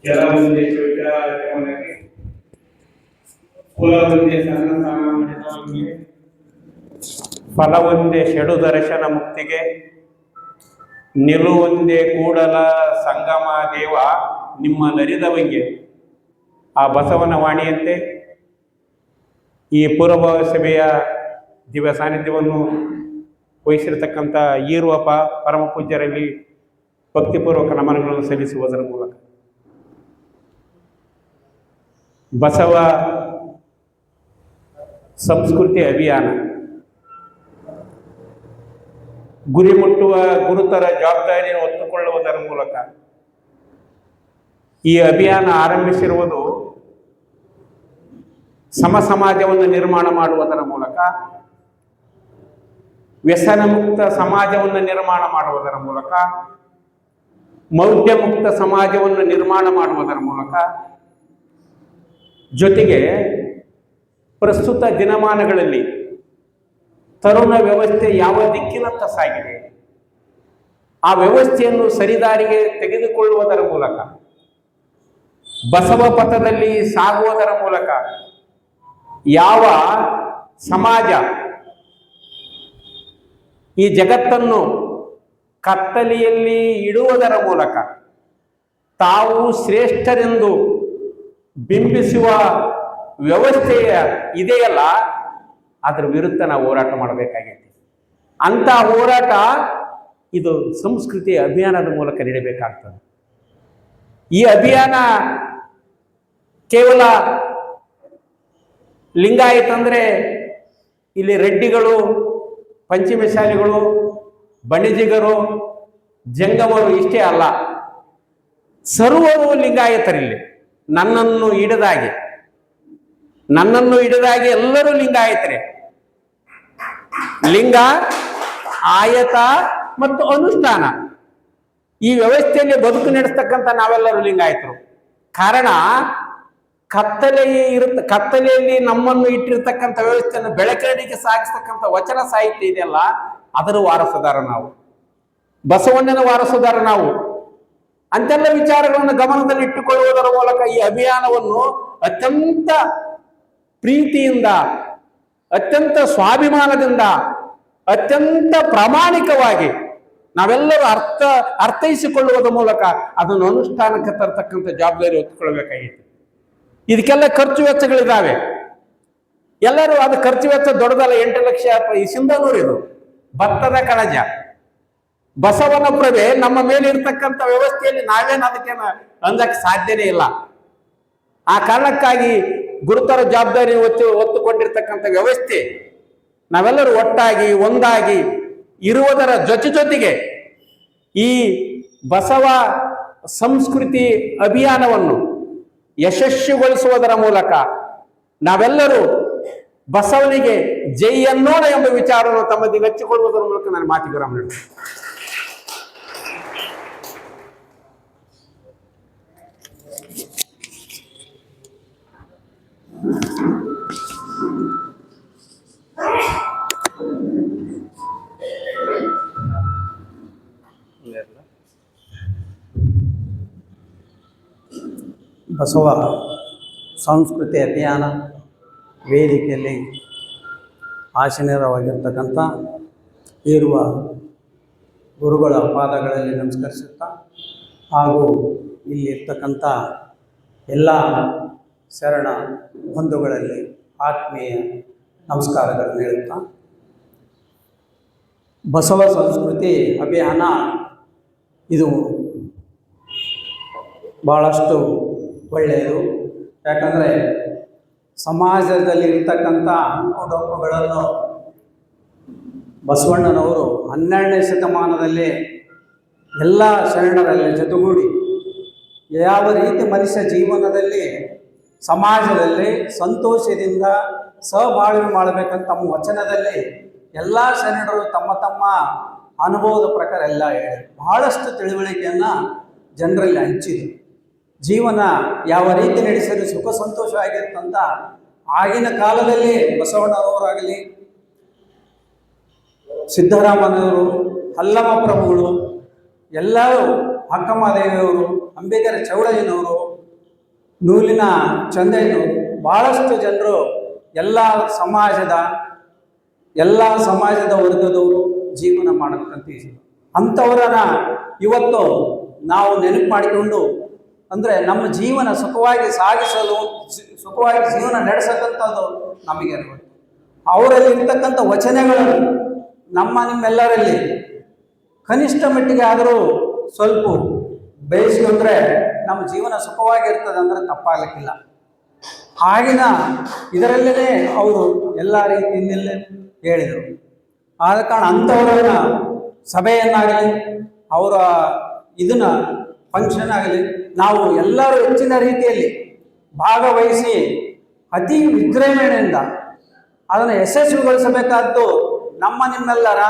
ಕೆಲವೊಂದೇ ಶೌಚಾಲಯಕ್ಕೆ ಕುಲವೊಂದೇ ಸಣ್ಣ ಸಾಮಾನ್ಯವಾಗಿ ಫಲವೊಂದೇ ಷಡು ದರ್ಶನ ಮುಕ್ತಿಗೆ ನಿಲುವೊಂದೇ ಕೂಡಲ ಸಂಗಮ ದೇವ ನಿಮ್ಮ ನರಿದವಂಗೆ. ಆ ಬಸವನ ವಾಣಿಯಂತೆ ಈ ಪೂರ್ವಭಾವ ಸಭೆಯ ದಿವ್ಯ ಸಾನ್ನಿಧ್ಯವನ್ನು ವಹಿಸಿರತಕ್ಕಂಥ ಈರುವ ಪರಮ ಪೂಜ್ಯರಲ್ಲಿ ಭಕ್ತಿಪೂರ್ವಕ ನಮನಗಳನ್ನು ಸಲ್ಲಿಸುವುದರ ಮೂಲಕ ಬಸವ ಸಂಸ್ಕೃತಿ ಅಭಿಯಾನ ಗುರಿ ಮುಟ್ಟುವ ಗುರುತರ ಜವಾಬ್ದಾರಿಯನ್ನು ಹೊತ್ತುಕೊಳ್ಳುವುದರ ಮೂಲಕ ಈ ಅಭಿಯಾನ ಆರಂಭಿಸಿರುವುದು ಸಮ ಸಮಾಜವನ್ನು ನಿರ್ಮಾಣ ಮಾಡುವುದರ ಮೂಲಕ, ವ್ಯಸನ ಮುಕ್ತ ಸಮಾಜವನ್ನು ನಿರ್ಮಾಣ ಮಾಡುವುದರ ಮೂಲಕ, ಮೌಢ್ಯ ಮುಕ್ತ ಸಮಾಜವನ್ನು ನಿರ್ಮಾಣ ಮಾಡುವುದರ ಮೂಲಕ, ಜೊತೆಗೆ ಪ್ರಸ್ತುತ ದಿನಮಾನಗಳಲ್ಲಿ ತರುಣ ವ್ಯವಸ್ಥೆ ಯಾವ ದಿಕ್ಕಿನತ್ತ ಸಾಗಿದೆ ಆ ವ್ಯವಸ್ಥೆಯನ್ನು ಸರಿದಾರಿಗೆ ತೆಗೆದುಕೊಳ್ಳುವುದರ ಮೂಲಕ, ಬಸವ ಪಥದಲ್ಲಿ ಸಾಗುವುದರ ಮೂಲಕ ಯಾವ ಸಮಾಜ ಈ ಜಗತ್ತನ್ನು ಕತ್ತಲೆಯಲ್ಲಿ ಇಡುವುದರ ಮೂಲಕ ತಾವು ಶ್ರೇಷ್ಠರೆಂದು ಬಿಂಬಿಸುವ ವ್ಯವಸ್ಥೆಯ ಇದೆಯಲ್ಲ, ಅದರ ವಿರುದ್ಧ ನಾವು ಹೋರಾಟ ಮಾಡಬೇಕಾಗಿದೆ. ಅಂಥ ಹೋರಾಟ ಇದು ಸಂಸ್ಕೃತಿ ಅಭಿಯಾನದ ಮೂಲಕ ನಡೀಬೇಕಾಗ್ತದೆ. ಈ ಅಭಿಯಾನ ಕೇವಲ ಲಿಂಗಾಯತ ಅಂದರೆ ಇಲ್ಲಿ ರೆಡ್ಡಿಗಳು, ಪಂಚಮಶಾಲಿಗಳು, ಬಣಿಜಿಗರು, ಜಂಗಮರು ಇಷ್ಟೇ ಅಲ್ಲ, ಸರ್ವರು ಲಿಂಗಾಯತರಿಲ್ಲಿ. ನನ್ನನ್ನು ಹಿಡಿದಾಗೆ ಎಲ್ಲರೂ ಲಿಂಗಾಯತರೇ. ಲಿಂಗ, ಆಯತ ಮತ್ತು ಅನುಷ್ಠಾನ ಈ ವ್ಯವಸ್ಥೆಯಲ್ಲಿ ಬದುಕು ನಡೆಸ್ತಕ್ಕಂಥ ನಾವೆಲ್ಲರೂ ಲಿಂಗಾಯತರು. ಕಾರಣ ಕತ್ತಲೆಯಲ್ಲಿ ನಮ್ಮನ್ನು ಇಟ್ಟಿರ್ತಕ್ಕಂಥ ವ್ಯವಸ್ಥೆಯನ್ನು ಬೆಳಕಿನೆಡೆಗೆ ಸಾಗಿಸ್ತಕ್ಕಂಥ ವಚನ ಸಾಹಿತ್ಯ ಇದೆಯಲ್ಲ, ಅದರ ವಾರಸುದಾರ ನಾವು, ಬಸವಣ್ಣನ ವಾರಸುದಾರ ನಾವು. ಅಂತೆಲ್ಲ ವಿಚಾರಗಳನ್ನು ಗಮನದಲ್ಲಿ ಇಟ್ಟುಕೊಳ್ಳುವುದರ ಮೂಲಕ ಈ ಅಭಿಯಾನವನ್ನು ಅತ್ಯಂತ ಪ್ರೀತಿಯಿಂದ, ಅತ್ಯಂತ ಸ್ವಾಭಿಮಾನದಿಂದ, ಅತ್ಯಂತ ಪ್ರಾಮಾಣಿಕವಾಗಿ ನಾವೆಲ್ಲರೂ ಅರ್ಥೈಸಿಕೊಳ್ಳುವುದರ ಮೂಲಕ ಅದನ್ನು ಅನುಷ್ಠಾನಕ್ಕೆ ತರತಕ್ಕಂಥ ಜವಾಬ್ದಾರಿ ಹೊತ್ತುಕೊಳ್ಬೇಕಾಗಿತ್ತು. ಇದಕ್ಕೆಲ್ಲ ಖರ್ಚು ವೆಚ್ಚಗಳಿದ್ದಾವೆ. ಎಲ್ಲರೂ ಅದು ಖರ್ಚು ವೆಚ್ಚ ದೊಡ್ಡದಲ್ಲ, 8 ಲಕ್ಷ ಈ ಸಿಂಧನೂರು ಇದು ಭತ್ತದ ಕಣಜ. ಬಸವನ ಪ್ರಭೆ ನಮ್ಮ ಮೇಲೆ ಇರ್ತಕ್ಕಂಥ ವ್ಯವಸ್ಥೆಯಲ್ಲಿ ನಾವೇನು ಅದಕ್ಕೆ ಅಂದಕ್ಕೆ ಸಾಧ್ಯನೇ ಇಲ್ಲ. ಆ ಕಾರಣಕ್ಕಾಗಿ ಗುರುತರ ಜವಾಬ್ದಾರಿ ಹೊತ್ತುಕೊಂಡಿರ್ತಕ್ಕಂಥ ವ್ಯವಸ್ಥೆ ನಾವೆಲ್ಲರೂ ಒಟ್ಟಾಗಿ ಒಂದಾಗಿ ಇರುವುದರ ಜೊತೆಗೆ ಈ ಬಸವ ಸಂಸ್ಕೃತಿ ಅಭಿಯಾನವನ್ನು ಯಶಸ್ವಿಗೊಳಿಸುವುದರ ಮೂಲಕ ನಾವೆಲ್ಲರೂ ಬಸವನಿಗೆ ಜೈ ಅನ್ನೋಣ ಎಂಬ ವಿಚಾರವನ್ನು ತಮ್ಮದಿಗೆ ಹಂಚಿಕೊಳ್ಳುವುದರ ಮೂಲಕ ನಾನು ಮಾತಿಗೆ ವಿರಾಮ ನೀಡುತ್ತೇನೆ. ಬಸವ ಸಂಸ್ಕೃತಿ ಅಭಿಯಾನ ವೇದಿಕೆಯಲ್ಲಿ ಆಸೀನರಾಗಿರ್ತಕ್ಕಂಥ ಇರುವ ಗುರುಗಳ ಪಾದಗಳಲ್ಲಿ ನಮಸ್ಕರಿಸುತ್ತಾ, ಹಾಗೂ ಇಲ್ಲಿರ್ತಕ್ಕಂಥ ಎಲ್ಲ ಶರಣ ಬಂಧುಗಳಲ್ಲಿ ಆತ್ಮೀಯ ನಮಸ್ಕಾರಗಳನ್ನು ಹೇಳುತ್ತಾ, ಬಸವ ಸಂಸ್ಕೃತಿ ಅಭಿಯಾನ ಇದು ಭಾಳಷ್ಟು ಒಳ್ಳೆಯದು. ಯಾಕಂದರೆ ಸಮಾಜದಲ್ಲಿ ಇರ್ತಕ್ಕಂಥ ಅಂಕುಡೊಂಕುಗಳನ್ನು ಬಸವಣ್ಣನವರು 12ನೇ ಶತಮಾನದಲ್ಲಿ ಎಲ್ಲ ಶರಣರಲ್ಲಿ ಜೊತೆಗೂಡಿ ಯಾವ ರೀತಿ ಮನುಷ್ಯ ಜೀವನದಲ್ಲಿ ಸಮಾಜದಲ್ಲಿ ಸಂತೋಷದಿಂದ ಸಹಬಾಳ್ವೆ ಮಾಡಬೇಕಂತ ತಮ್ಮ ವಚನದಲ್ಲಿ ಎಲ್ಲ ಶರಣರು ತಮ್ಮ ತಮ್ಮ ಅನುಭವದ ಪ್ರಕಾರ ಎಲ್ಲ ಹೇಳಿ ಬಹಳಷ್ಟು ತಿಳುವಳಿಕೆಯನ್ನು ಜನರಲ್ಲಿ ಹಂಚಿದರು. ಜೀವನ ಯಾವ ರೀತಿ ನಡೆಸಲು ಸುಖ ಸಂತೋಷವಾಗಿರ್ತಂತ ಆಗಿನ ಕಾಲದಲ್ಲಿ ಬಸವಣ್ಣನವರಾಗಲಿ, ಸಿದ್ದರಾಮನವರು, ಅಲ್ಲಮ ಪ್ರಭುಗಳು ಎಲ್ಲರೂ ಅಕ್ಕಮಹಾದೇವಿಯವರು, ಅಂಬಿಗರ ಚೌಡಯ್ಯನವರು, ನೂಲಿನ ಚಂದಯ್ಯನವರು, ಭಾಳಷ್ಟು ಜನರು ಎಲ್ಲ ಸಮಾಜದ ವರ್ಗದವರು ಜೀವನ ಮಾಡಕ್ಕಂತಿದ್ರು. ಅಂಥವರನ್ನ ಇವತ್ತು ನಾವು ನೆನಪು ಮಾಡಿಕೊಂಡು ಅಂದರೆ ನಮ್ಮ ಜೀವನ ಸುಖವಾಗಿ ಜೀವನ ನಡೆಸಕ್ಕಂಥದ್ದು ನಮಗೆ ಅವರಲ್ಲಿ ಇರ್ತಕ್ಕಂಥ ವಚನಗಳನ್ನು ನಿಮ್ಮೆಲ್ಲರಲ್ಲಿ ಕನಿಷ್ಠ ಮಟ್ಟಿಗೆ ಆದರೂ ಸ್ವಲ್ಪ ಬೇಯಿಸ್ಕೊಂಡ್ರೆ ನಮ್ಮ ಜೀವನ ಸುಖವಾಗಿರ್ತದೆ ಅಂದರೆ ತಪ್ಪಾಗಲಿಕ್ಕಿಲ್ಲ. ಆಗಿನ ಇದರಲ್ಲೇ ಅವರು ಎಲ್ಲ ರೀತಿಯಿಂದಲೇ ಹೇಳಿದರು. ಆದ ಕಾರಣ ಅಂಥವರನ್ನ ಸಭೆಯನ್ನಾಗಲಿ ಅವರ ಇದನ್ನ ಫಂಕ್ಷನ್ ಆಗಲಿ ನಾವು ಎಲ್ಲರೂ ಹೆಚ್ಚಿನ ರೀತಿಯಲ್ಲಿ ಭಾಗವಹಿಸಿ ಅತಿ ವಿಜೃಂಭಣೆಯಿಂದ ಅದನ್ನು ಯಶಸ್ವಿಗೊಳಿಸಬೇಕಾದ್ದು ನಿಮ್ಮೆಲ್ಲರ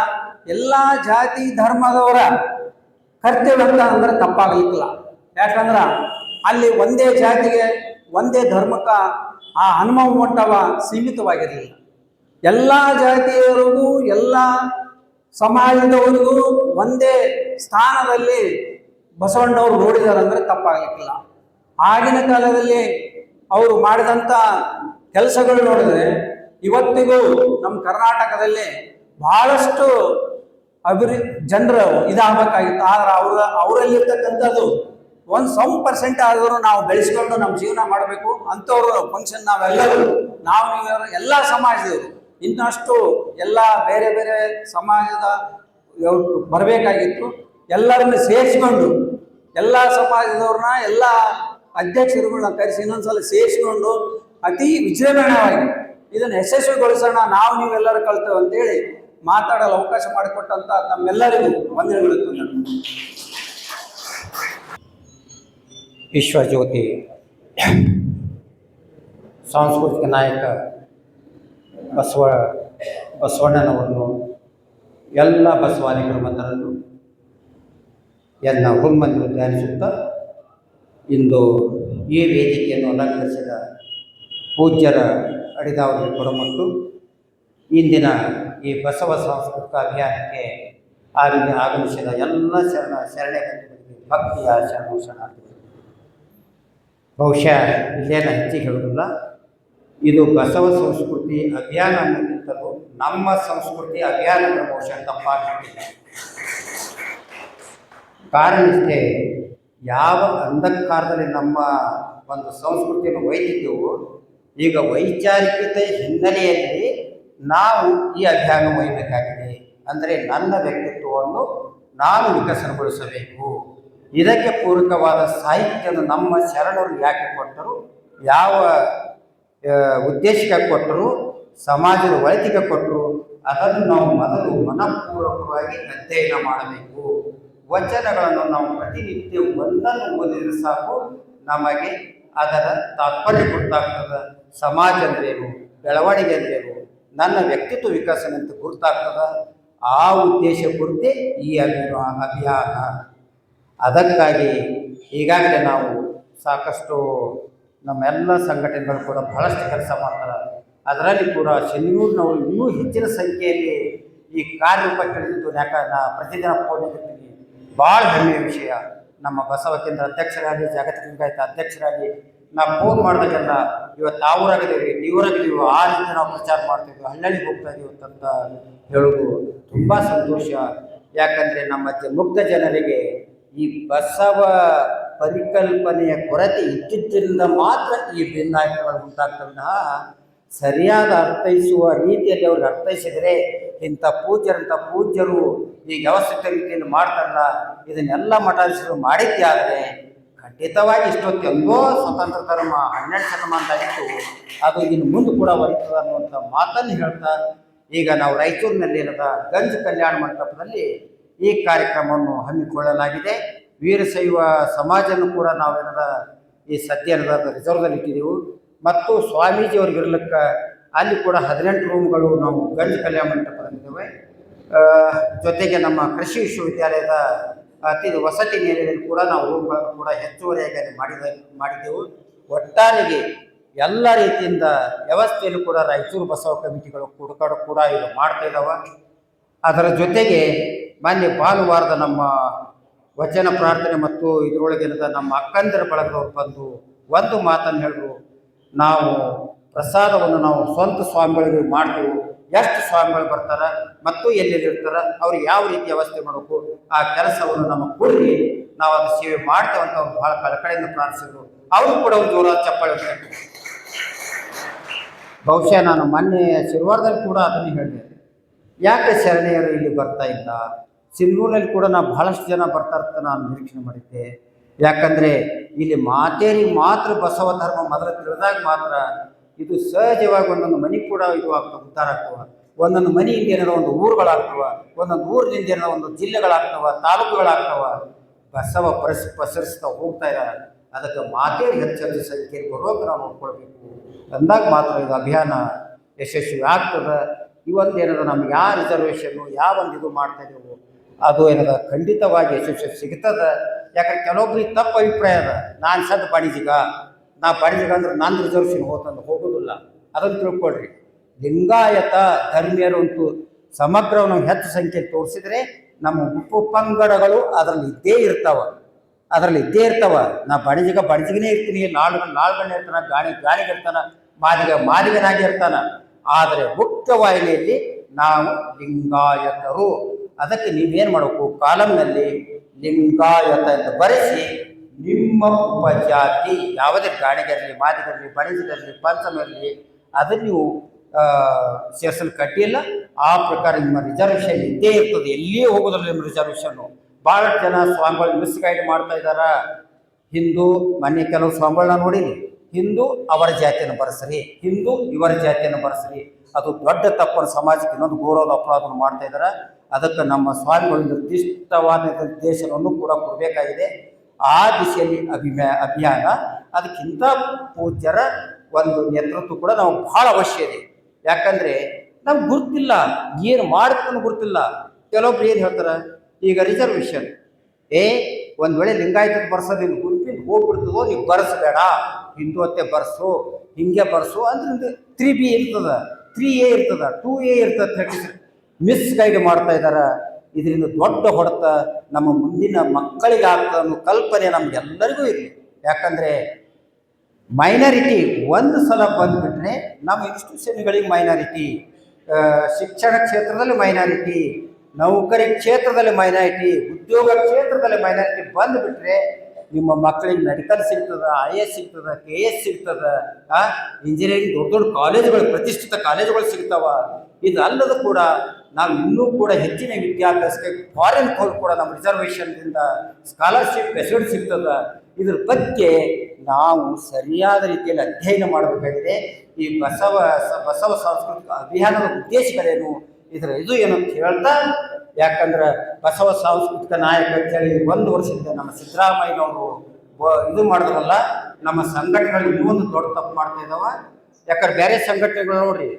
ಎಲ್ಲ ಜಾತಿ ಧರ್ಮದವರ ಕರ್ತವ್ಯ ಅಂತ ಅಂದರೆ ತಪ್ಪಾಗಲಿಕ್ಕಿಲ್ಲ. ಯಾಕಂದ್ರೆ ಅಲ್ಲಿ ಒಂದೇ ಜಾತಿಗೆ ಒಂದೇ ಧರ್ಮಕ್ಕೆ ಆ ಅನುಭವ ಮಟ್ಟವ ಸೀಮಿತವಾಗಿರಲಿಲ್ಲ. ಎಲ್ಲ ಜಾತಿಯವರಿಗೂ ಎಲ್ಲ ಸಮಾಜದವರಿಗೂ ಒಂದೇ ಸ್ಥಾನದಲ್ಲಿ ಬಸವಣ್ಣವರು ನೋಡಿದ್ದಾರೆ ಅಂದರೆ ತಪ್ಪಾಗಲಿಕ್ಕಿಲ್ಲ. ಆಗಿನ ಕಾಲದಲ್ಲಿ ಅವರು ಮಾಡಿದಂಥ ಕೆಲಸಗಳು ನೋಡಿದ್ರೆ ಇವತ್ತಿಗೂ ನಮ್ಮ ಕರ್ನಾಟಕದಲ್ಲಿ ಬಹಳಷ್ಟು ಜನರು ಇದಾಗಬೇಕಾಗಿತ್ತು. ಆದರೆ ಅವರಲ್ಲಿರ್ತಕ್ಕಂಥದ್ದು ಒಂದು ಸಮ್ ಪರ್ಸೆಂಟ್ ಆದರೂ ನಾವು ಬೆಳೆಸ್ಕೊಂಡು ನಮ್ಮ ಜೀವನ ಮಾಡಬೇಕು. ಅಂಥವ್ರು ಫಂಕ್ಷನ್ ನಾವೆಲ್ಲರೂ ಎಲ್ಲ ಸಮಾಜದವರು ಇನ್ನಷ್ಟು ಎಲ್ಲ ಬೇರೆ ಬೇರೆ ಸಮಾಜದ ಬರಬೇಕಾಗಿತ್ತು. ಎಲ್ಲರನ್ನು ಸೇರಿಸ್ಕೊಂಡು ಎಲ್ಲ ಸಮಾಜದವ್ರನ್ನ ಎಲ್ಲ ಅಧ್ಯಕ್ಷರುಗಳನ್ನ ಕರೆಸಿ ಇನ್ನೊಂದ್ಸಲ ಸೇರಿಸ್ಕೊಂಡು ಅತಿ ವಿಜೃಂಭಣೆಯಾಗಿ ಇದನ್ನು ಯಶಸ್ವಿಗೊಳಿಸೋಣ ನೀವೆಲ್ಲರೂ ಕಲ್ತೇವೆ ಅಂತೇಳಿ ಮಾತಾಡಲು ಅವಕಾಶ ಮಾಡಿಕೊಟ್ಟಂತ ತಮ್ಮೆಲ್ಲರಿಗೂ ವಂದನೆಗಳು. ವಿಶ್ವಜ್ಯೋತಿ ಸಾಂಸ್ಕೃತಿಕ ನಾಯಕ ಬಸವಣ್ಣನವರನ್ನು ಎಲ್ಲ ಬಸವಾದಿಗರ ಮತರನ್ನು ಹುಮ್ಮಂದು ಧ್ಯಾನಿಸುತ್ತಾ ಇಂದು ಈ ವೇದಿಕೆಯನ್ನು ಅಲಂಕರಿಸಿದ ಪೂಜ್ಯರ ಅಡಿದಾವರಿ ಕೊಡಮಟ್ಟು ಇಂದಿನ ಈ ಬಸವ ಸಾಂಸ್ಕೃತಿಕ ಅಭಿಯಾನಕ್ಕೆ ಆಗಮಿಸಿದ ಎಲ್ಲ ಶರಣೆ ಭಕ್ತಿಯ ಶರಣಾರ್ಥಿಗಳು. ಬಹುಶಃ ಇಲ್ಲೇನ ಹೆಚ್ಚಿಗೆ ಹೇಳುವುದಿಲ್ಲ. ಇದು ಬಸವ ಸಂಸ್ಕೃತಿ ಅಭಿಯಾನ ಅನ್ನೋಕ್ಕಿಂತಲೂ ನಮ್ಮ ಸಂಸ್ಕೃತಿ ಅಭಿಯಾನದ ಬಹುಶಃ ತಪ್ಪಾಗಿಲ್ಲ. ಕಾರಣ ಇಷ್ಟೇ, ಯಾವ ಅಂಧಕಾರದಲ್ಲಿ ನಮ್ಮ ಒಂದು ಸಂಸ್ಕೃತಿಯನ್ನು ಒಯ್ದಿದ್ದೆವು, ಈಗ ವೈಚಾರಿಕತೆ ಹಿನ್ನೆಲೆಯಲ್ಲಿ ನಾವು ಈ ಅಭಿಯಾನ ಒಯ್ಯಬೇಕಾಗಿದೆ. ಅಂದರೆ ನನ್ನ ವ್ಯಕ್ತಿತ್ವವನ್ನು ನಾನು ವಿಕಸನಗೊಳಿಸಬೇಕು. ಇದಕ್ಕೆ ಪೂರಕವಾದ ಸಾಹಿತ್ಯವನ್ನು ನಮ್ಮ ಶರಣರು ಯಾಕೆ ಕೊಟ್ಟರು, ಯಾವ ಉದ್ದೇಶಕ್ಕೆ ಕೊಟ್ಟರು, ಸಮಾಜದ ಒಳಿತಿಗೆ ಕೊಟ್ಟರು, ಅದನ್ನು ನಾವು ಮೊದಲು ಮನಪೂರ್ವಕವಾಗಿ ಅಧ್ಯಯನ ಮಾಡಬೇಕು. ವಚನಗಳನ್ನು ನಾವು ಪ್ರತಿನಿತ್ಯ ಒಂದನ್ನು ಓದಿದರೆ ಸಾಕು, ನಮಗೆ ಅದರ ತಾತ್ಪರ್ಯ ಗೊತ್ತಾಗ್ತದೆ. ಸಮಾಜ ಅಂದ್ರೇನು, ಬೆಳವಣಿಗೆ ಅಂದ್ರೇನು, ನನ್ನ ವ್ಯಕ್ತಿತ್ವ ವಿಕಸನ ಅಂತ ಗುರ್ತಾಗ್ತದೆ. ಆ ಉದ್ದೇಶ ಕುರಿತೇ ಈ ಅಭಿಯಾನ. ಅದಕ್ಕಾಗಿ ಈಗಾಗಲೇ ನಾವು ಸಾಕಷ್ಟು ನಮ್ಮೆಲ್ಲ ಸಂಘಟನೆಗಳು ಕೂಡ ಬಹಳಷ್ಟು ಕೆಲಸ ಮಾಡ್ತಾರೆ. ಅದರಲ್ಲಿ ಕೂಡ ಚೆನ್ನೂರಿನವರು ಇನ್ನೂ ಹೆಚ್ಚಿನ ಸಂಖ್ಯೆಯಲ್ಲಿ ಈ ಕಾರ್ಯರೂಪಕ್ಕಿಳಿದಿದ್ದು. ಯಾಕಂದ್ರೆ ಪ್ರತಿದಿನ ಫೋನ್ ಇರ್ತೀನಿ, ಭಾಳ ಹೆಮ್ಮೆಯ ವಿಷಯ. ನಮ್ಮ ಬಸವ ಕೇಂದ್ರ ಅಧ್ಯಕ್ಷರಾಗಿ, ಜಾಗತಿಕ ಲಿಂಗಾಯತ ಅಧ್ಯಕ್ಷರಾಗಿ ನಾವು ಫೋನ್ ಮಾಡಿದಾಗೆಲ್ಲ ಇವತ್ತು ಊರಾಗಿದ್ದೀವಿ, ನೀವರಾಗಿದ್ದೀವಿ, ಆ ರೀತಿ ನಾವು ಪ್ರಚಾರ ಮಾಡ್ತಿದ್ವಿ, ಹಳ್ಳಿಗೆ ಹೋಗ್ತಾ ಇದೀವಿ ಅಂತ ಹೇಳೋದು ತುಂಬ ಸಂತೋಷ. ಯಾಕಂದರೆ ನಮ್ಮ ಮುಗ್ಧ ಜನರಿಗೆ ಈ ಬಸವ ಪರಿಕಲ್ಪನೆಯ ಕೊರತೆ ಇದ್ದಿದ್ದರಿಂದ ಮಾತ್ರ ಈ ಭಿನ್ನಾಭಿಪ್ರಾಯಗಳು ಉಂಟಾಗ್ತವೆ. ಸರಿಯಾದ ಅರ್ಥೈಸುವ ರೀತಿಯಲ್ಲಿ ಅವ್ರಿಗೆ ಅರ್ಥೈಸಿದರೆ ಇಂಥ ಪೂಜ್ಯರು ಈ ವ್ಯವಸ್ಥಿತ ರೀತಿಯಲ್ಲಿ ಮಾಡ್ತಾರಲ್ಲ, ಇದನ್ನೆಲ್ಲ ಮಠಾಧೀಶರು ಮಾಡಿದ್ದೇ ಆದರೆ ಖಂಡಿತವಾಗಿ ಇಷ್ಟೊತ್ತೆಂದೋ ಸ್ವತಂತ್ರ ಧರ್ಮ 12ನೇ ಶತಮಾನದಾಗಿತ್ತು, ಅದು ಇನ್ನು ಮುಂದೆ ಕೂಡ ಬರೀತದೆ ಅನ್ನುವಂಥ ಮಾತನ್ನು ಹೇಳ್ತಾ, ಈಗ ನಾವು ರಾಯಚೂರಿನಲ್ಲಿ ಏನದ ಗಂಜ್ ಕಲ್ಯಾಣ ಮಂಟಪದಲ್ಲಿ ಈ ಕಾರ್ಯಕ್ರಮವನ್ನು ಹಮ್ಮಿಕೊಳ್ಳಲಾಗಿದೆ. ವೀರಶೈವ ಸಮಾಜನೂ ಕೂಡ ನಾವೇನದ ಈ ಸದ್ಯದ ರಿಸರ್ವ್ದಲ್ಲಿ ಇಟ್ಟಿದ್ದೆವು. ಮತ್ತು ಸ್ವಾಮೀಜಿಯವ್ರಿಗೆ ಇರ್ಲಿಕ್ಕೆ ಅಲ್ಲಿ ಕೂಡ 18 ರೂಮ್ಗಳು ನಾವು ಗಂಜ್ ಕಲ್ಯಾಣ ಮಂಟಪದಲ್ಲಿದ್ದೇವೆ. ಜೊತೆಗೆ ನಮ್ಮ ಕೃಷಿ ವಿಶ್ವವಿದ್ಯಾಲಯದ ವಸತಿ ನಿಲಯದಲ್ಲಿ ಕೂಡ ನಾವು ರೂಮ್ಗಳನ್ನು ಕೂಡ ಹೆಚ್ಚುವರಿಯಾಗಿ ಅಲ್ಲಿ ಮಾಡಿದ್ದೆವು. ಒಟ್ಟಾರೆಗೆ ಎಲ್ಲ ರೀತಿಯಿಂದ ವ್ಯವಸ್ಥೆಯಲ್ಲೂ ಕೂಡ ರಾಯಚೂರು ಬಸವ ಕಮಿಟಿಗಳು ಕೂಡ ಇದು ಮಾಡ್ತಾ ಇದ್ದಾವೆ. ಅದರ ಜೊತೆಗೆ ಮಾನ್ಯ ಭಾನುವಾರದ ನಮ್ಮ ವಚನ ಪ್ರಾರ್ಥನೆ ಮತ್ತು ಇದರೊಳಗಿನ ನಮ್ಮ ಅಕ್ಕಂದಿರ ಬಳಗದವ್ರು ಬಂದು ಒಂದು ಮಾತನ್ನು ಹೇಳಿದ್ರು, ನಾವು ಪ್ರಸಾದವನ್ನು ನಾವು ಸ್ವಂತ ಸ್ವಾಮಿಗಳಿಗೆ ಮಾಡ್ತೀವಿ. ಎಷ್ಟು ಸ್ವಾಮಿಗಳು ಬರ್ತಾರೆ ಮತ್ತು ಎಲ್ಲೆಲ್ಲಿ ಇರ್ತಾರೆ, ಅವ್ರಿಗೆ ಯಾವ ರೀತಿ ವ್ಯವಸ್ಥೆ ಮಾಡಬೇಕು, ಆ ಕೆಲಸವನ್ನು ನಮಗೆ ಕೊಡ್ರಿ, ನಾವು ಅದು ಸೇವೆ ಮಾಡ್ತೇವೆ ಅಂತ ಅವ್ರು ಭಾಳ ಕಳಕಳಿಯಿಂದ ಪ್ರಾರ್ಥಿಸಿದ್ರು. ಅವರು ಕೂಡ ಒಂದು ಜೋರಾದ ಚಪ್ಪಾಳೆ ಹೊಡೆದ್ರು. ಬಹುಶಃ ನಾನು ಮೊನ್ನೆ ಶಿರ್ವಾರದಲ್ಲಿ ಕೂಡ ಅದನ್ನೇ ಹೇಳಿದೆ, ಯಾಕೆ ಶರಣೆಯರು ಇಲ್ಲಿ ಬರ್ತಾ ಇಲ್ಲ. ಸಿಂಧೂರಿನಲ್ಲಿ ಕೂಡ ನಾವು ಬಹಳಷ್ಟು ಜನ ಬರ್ತಾ ಇರ್ತ ನಾನು ನಿರೀಕ್ಷಣೆ ಮಾಡಿದ್ದೆ. ಯಾಕಂದರೆ ಇಲ್ಲಿ ಮಾತೇರಿ ಮಾತ್ರ ಬಸವ ಧರ್ಮ ಮೊದಲು ತಿಳಿದಾಗ ಮಾತ್ರ ಇದು ಸಹಜವಾಗಿ ಒಂದೊಂದು ಮನೆ ಕೂಡ ಇದು ಆಗ್ತವೆ, ಉದ್ಧಾರ ಆಗ್ತವೆ. ಒಂದೊಂದು ಮನೆಯಿಂದ ಏನಾರ ಒಂದು ಊರುಗಳಾಗ್ತವೆ, ಒಂದೊಂದು ಊರಿನಿಂದ ಏನಾರ ಒಂದು ಜಿಲ್ಲೆಗಳಾಗ್ತವೆ, ತಾಲೂಕುಗಳಾಗ್ತವೆ. ಬಸವ ಪಸರಿಸ್ತಾ ಹೋಗ್ತಾ ಇದ್ದಾರೆ. ಅದಕ್ಕೆ ಮಾತೇರಿ ಹೆಚ್ಚು ಸಂಖ್ಯೆಯಲ್ಲಿ ಬರುವಾಗ ನಾವು ನೋಡ್ಕೊಳ್ಬೇಕು. ಅಂದಾಗ ಮಾತ್ರ ಇದು ಅಭಿಯಾನ ಯಶಸ್ವಿ ಆಗ್ತದೆ. ಇವತ್ತು ಏನಾದ್ರು ನಮ್ಗೆ ಯಾವ ರಿಸರ್ವೇಷನ್ನು ಯಾವ ಒಂದು ಇದು ಮಾಡ್ತಾ ಇದ್ದೀವೋ ಅದು ಏನದ ಖಂಡಿತವಾಗಿ ಯಶಸ್ವಿ ಸಿಗ್ತದೆ. ಯಾಕಂದ್ರೆ ಕೆಲವೊಬ್ರಿಗೆ ತಪ್ಪು ಅಭಿಪ್ರಾಯ ಅದ, ನಾನು ಸದ್ ಬಾಣಿಜಿಗ, ನಾ ಬಾಣಿಜಿಗ ಅಂದ್ರೆ ನಾನು ರಿಸರ್ವೇಷನ್ ಹೋಗೋದಿಲ್ಲ. ಅದನ್ನು ತಿಳ್ಕೊಳ್ರಿ. ಲಿಂಗಾಯತ ಧರ್ಮೀಯರು ಅಂತೂ ಸಮಗ್ರವು ನಾವು ಹೆಚ್ಚು ಸಂಖ್ಯೆಯಲ್ಲಿ ತೋರಿಸಿದ್ರೆ ನಮ್ಮ ಉಪಪಂಗಡಗಳು ಅದರಲ್ಲಿ ಇದ್ದೇ ಇರ್ತಾವ. ನಾ ಬಣಿಜಿಗನೇ ಇರ್ತೀನಿ, ನಾಳ್ಗಣ್ಣ ಇರ್ತಾನ, ಗಾಣಿಗೆ ಇರ್ತಾನ, ಮಾದಿಗನಾಗಿ ಇರ್ತಾನ. ಆದರೆ ಮುಖ್ಯವಾಹಿನಿಯಲ್ಲಿ ನಾವು ಲಿಂಗಾಯತರು. ಅದಕ್ಕೆ ನೀವೇನು ಮಾಡಬೇಕು, ಕಾಲಂನಲ್ಲಿ ಲಿಂಗಾಯತ ಅಂತ ಬರೆಸಿ ನಿಮ್ಮ ಉಪಜಾತಿ ಯಾವುದೇ ಗಾಣಿಗರಲಿ, ಮಾದಿಗರಲಿ, ಬಣಿಜಿಗರಲಿ, ಪಂಚಮರಲಿ ಅದನ್ನು ನೀವು ಸೇರಿಸಲು ಕಟ್ಟಿಲ್ಲ. ಆ ಪ್ರಕಾರ ನಿಮ್ಮ ರಿಸರ್ವೇಷನ್ ಇದ್ದೇ ಇರ್ತದೆ, ಎಲ್ಲಿಯೇ ಹೋಗೋದ್ರಲ್ಲಿ ನಿಮ್ಮ ರಿಸರ್ವೇಷನ್ನು. ಭಾಳ ಜನ ಸ್ವಾಮಿಗಳು ಮಿಸ್ಗೈಡ್ ಮಾಡ್ತಾ ಇದ್ದಾರೆ. ಹಿಂದೂ ಮೊನ್ನೆ ಕೆಲವು ಸ್ವಾಮಿಗಳನ್ನ ನೋಡಿನಿ, ಹಿಂದೂ ಅವರ ಜಾತಿಯನ್ನು ಬರೆಸ್ರಿ, ಹಿಂದೂ ಇವರ ಜಾತಿಯನ್ನು ಬರೆಸ್ರಿ. ಅದು ದೊಡ್ಡ ತಪ್ಪನ್ನು ಸಮಾಜಕ್ಕೆ ಇನ್ನೊಂದು ಗೌರವದ ಅಪರಾಧವನ್ನು ಮಾಡ್ತಾ ಇದ್ದಾರೆ. ಅದಕ್ಕೆ ನಮ್ಮ ಸ್ವಾಮಿಗಳು ನಿರ್ದಿಷ್ಟವಾದ ನಿರ್ದೇಶನವನ್ನು ಕೂಡ ಕೊಡಬೇಕಾಗಿದೆ. ಆ ದಿಶೆಯಲ್ಲಿ ಅಭಿಯಾನ ಅದಕ್ಕಿಂತ ಪೂಜ್ಯರ ಒಂದು ನೇತೃತ್ವ ಕೂಡ ನಾವು ಬಹಳ ಅವಶ್ಯ ಇದೆ. ಯಾಕಂದರೆ ನಮ್ಗೆ ಗುರುತಿಲ್ಲ, ಏನು ಮಾಡ್ಬೇಕನ್ನು ಗುರುತಿಲ್ಲ. ಕೆಲವೊಬ್ರು ಏನು ಹೇಳ್ತಾರೆ, ಈಗ ರಿಸರ್ವೇಷನ್ ಒಂದು ವೇಳೆ ಲಿಂಗಾಯತಕ್ಕೆ ಬರ್ಸೋದು ನೀನು ಗುರುತಿಂದ ಹೋಗ್ಬಿಡ್ತದೋ, ನೀವು ಬರೆಸಬೇಡ, ಹಿಂದೂ ಅತ್ತೆ ಬರ್ಸು, ಹಿಂಗೆ ಬರ್ಸು ಅಂದ್ರೆ 3B ಇರ್ತದೆ, 3A ಇರ್ತದೆ, 2A ಇರ್ತದೆ, ಮಿಸ್ಗೈಡ್ ಮಾಡ್ತಾ ಇದ್ದಾರೆ. ಇದರಿಂದ ದೊಡ್ಡ ಹೊಡೆತ ನಮ್ಮ ಮುಂದಿನ ಮಕ್ಕಳಿಗೆ ಆಗ್ತದೆ ಅನ್ನೋ ಕಲ್ಪನೆ ನಮಗೆಲ್ಲರಿಗೂ ಇರಲಿ. ಯಾಕಂದರೆ ಮೈನಾರಿಟಿ ಒಂದು ಸಲ ಬಂದುಬಿಟ್ರೆ ನಮ್ಮ ಇನ್ಸ್ಟಿಟ್ಯೂಷನ್ಗಳಿಗೆ ಮೈನಾರಿಟಿ, ಶಿಕ್ಷಣ ಕ್ಷೇತ್ರದಲ್ಲಿ ಮೈನಾರಿಟಿ, ನೌಕರಿ ಕ್ಷೇತ್ರದಲ್ಲಿ ಮೈನಾರಿಟಿ, ಉದ್ಯೋಗ ಕ್ಷೇತ್ರದಲ್ಲಿ ಮೈನಾರಿಟಿ ಬಂದುಬಿಟ್ರೆ ನಿಮ್ಮ ಮಕ್ಕಳಿಗೆ ಮೆಡಿಕಲ್ ಸಿಗ್ತದೆ, IAS ಸಿಗ್ತದೆ, KS ಸಿಗ್ತದೆ, ಇಂಜಿನಿಯರಿಂಗ್ ದೊಡ್ಡ ದೊಡ್ಡ ಕಾಲೇಜುಗಳು, ಪ್ರತಿಷ್ಠಿತ ಕಾಲೇಜುಗಳು ಸಿಗ್ತಾವ. ಇದಲ್ಲದ ಕೂಡ ನಾವು ಇನ್ನೂ ಕೂಡ ಹೆಚ್ಚಿನ ವಿದ್ಯಾಭ್ಯಾಸಕ್ಕೆ ಫಾರಿನ್ ಹೋಗಿ ಕೂಡ ನಮ್ಮ ರಿಸರ್ವೇಷನ್ದಿಂದ ಸ್ಕಾಲರ್ಶಿಪ್ ಫೆಸಿಲಿಟಿ ಸಿಗ್ತದೆ. ಇದ್ರ ಬಗ್ಗೆ ನಾವು ಸರಿಯಾದ ರೀತಿಯಲ್ಲಿ ಅಧ್ಯಯನ ಮಾಡಬೇಕಾಗಿದೆ. ಈ ಬಸವ ಸಾಂಸ್ಕೃತಿಕ ಅಭಿಯಾನದ ಉದ್ದೇಶಗಳೇನು, ಇದು ಏನು ಅಂತ ಹೇಳ್ತಾ, ಯಾಕಂದ್ರೆ ಬಸವ ಸಾಂಸ್ಕೃತಿಕ ನಾಯಕ ಅಂತೇಳಿ 1 ವರ್ಷದಿಂದ ನಮ್ಮ ಸಿದ್ದರಾಮಯ್ಯನವರು ಇದು ಮಾಡಿದ್ರಲ್ಲ, ನಮ್ಮ ಸಂಘಟನೆಗಳು ಇನ್ನೊಂದು ದೊಡ್ಡ ತಪ್ಪು ಮಾಡ್ತಾ ಇದ್ದಾವ. ಯಾಕಂದ್ರೆ ಬೇರೆ ಸಂಘಟನೆಗಳು ನೋಡ್ರಿ,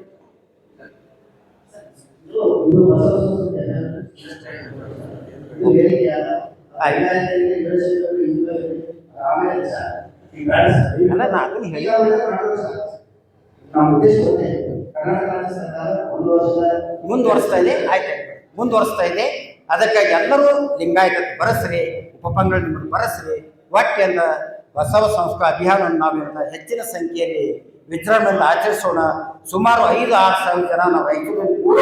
ಮುಂದುವರಿಸ್ತಾ ಇದೆ. ಅದಕ್ಕಾಗಿ ಎಲ್ಲರೂ ಲಿಂಗಾಯತ ಬರೆಸ್ರಿ, ಉಪಪಂಗಡ ನಿಮ್ಮನ್ನು ಬರೆಸ್ರಿ. ಒಟ್ಟೆಲ್ಲ ಬಸವ ಸಂಸ್ಕೃತಿ ಅಭಿಯಾನವನ್ನು ನಾವು ಹೆಚ್ಚಿನ ಸಂಖ್ಯೆಯಲ್ಲಿ ವಿಜೃಂಭಣೆಯಿಂದ ಆಚರಿಸೋಣ. ಸುಮಾರು 5-6 ಸಾವಿರ ಜನ ನಾವು ರೈತರಲ್ಲಿ ಕೂಡ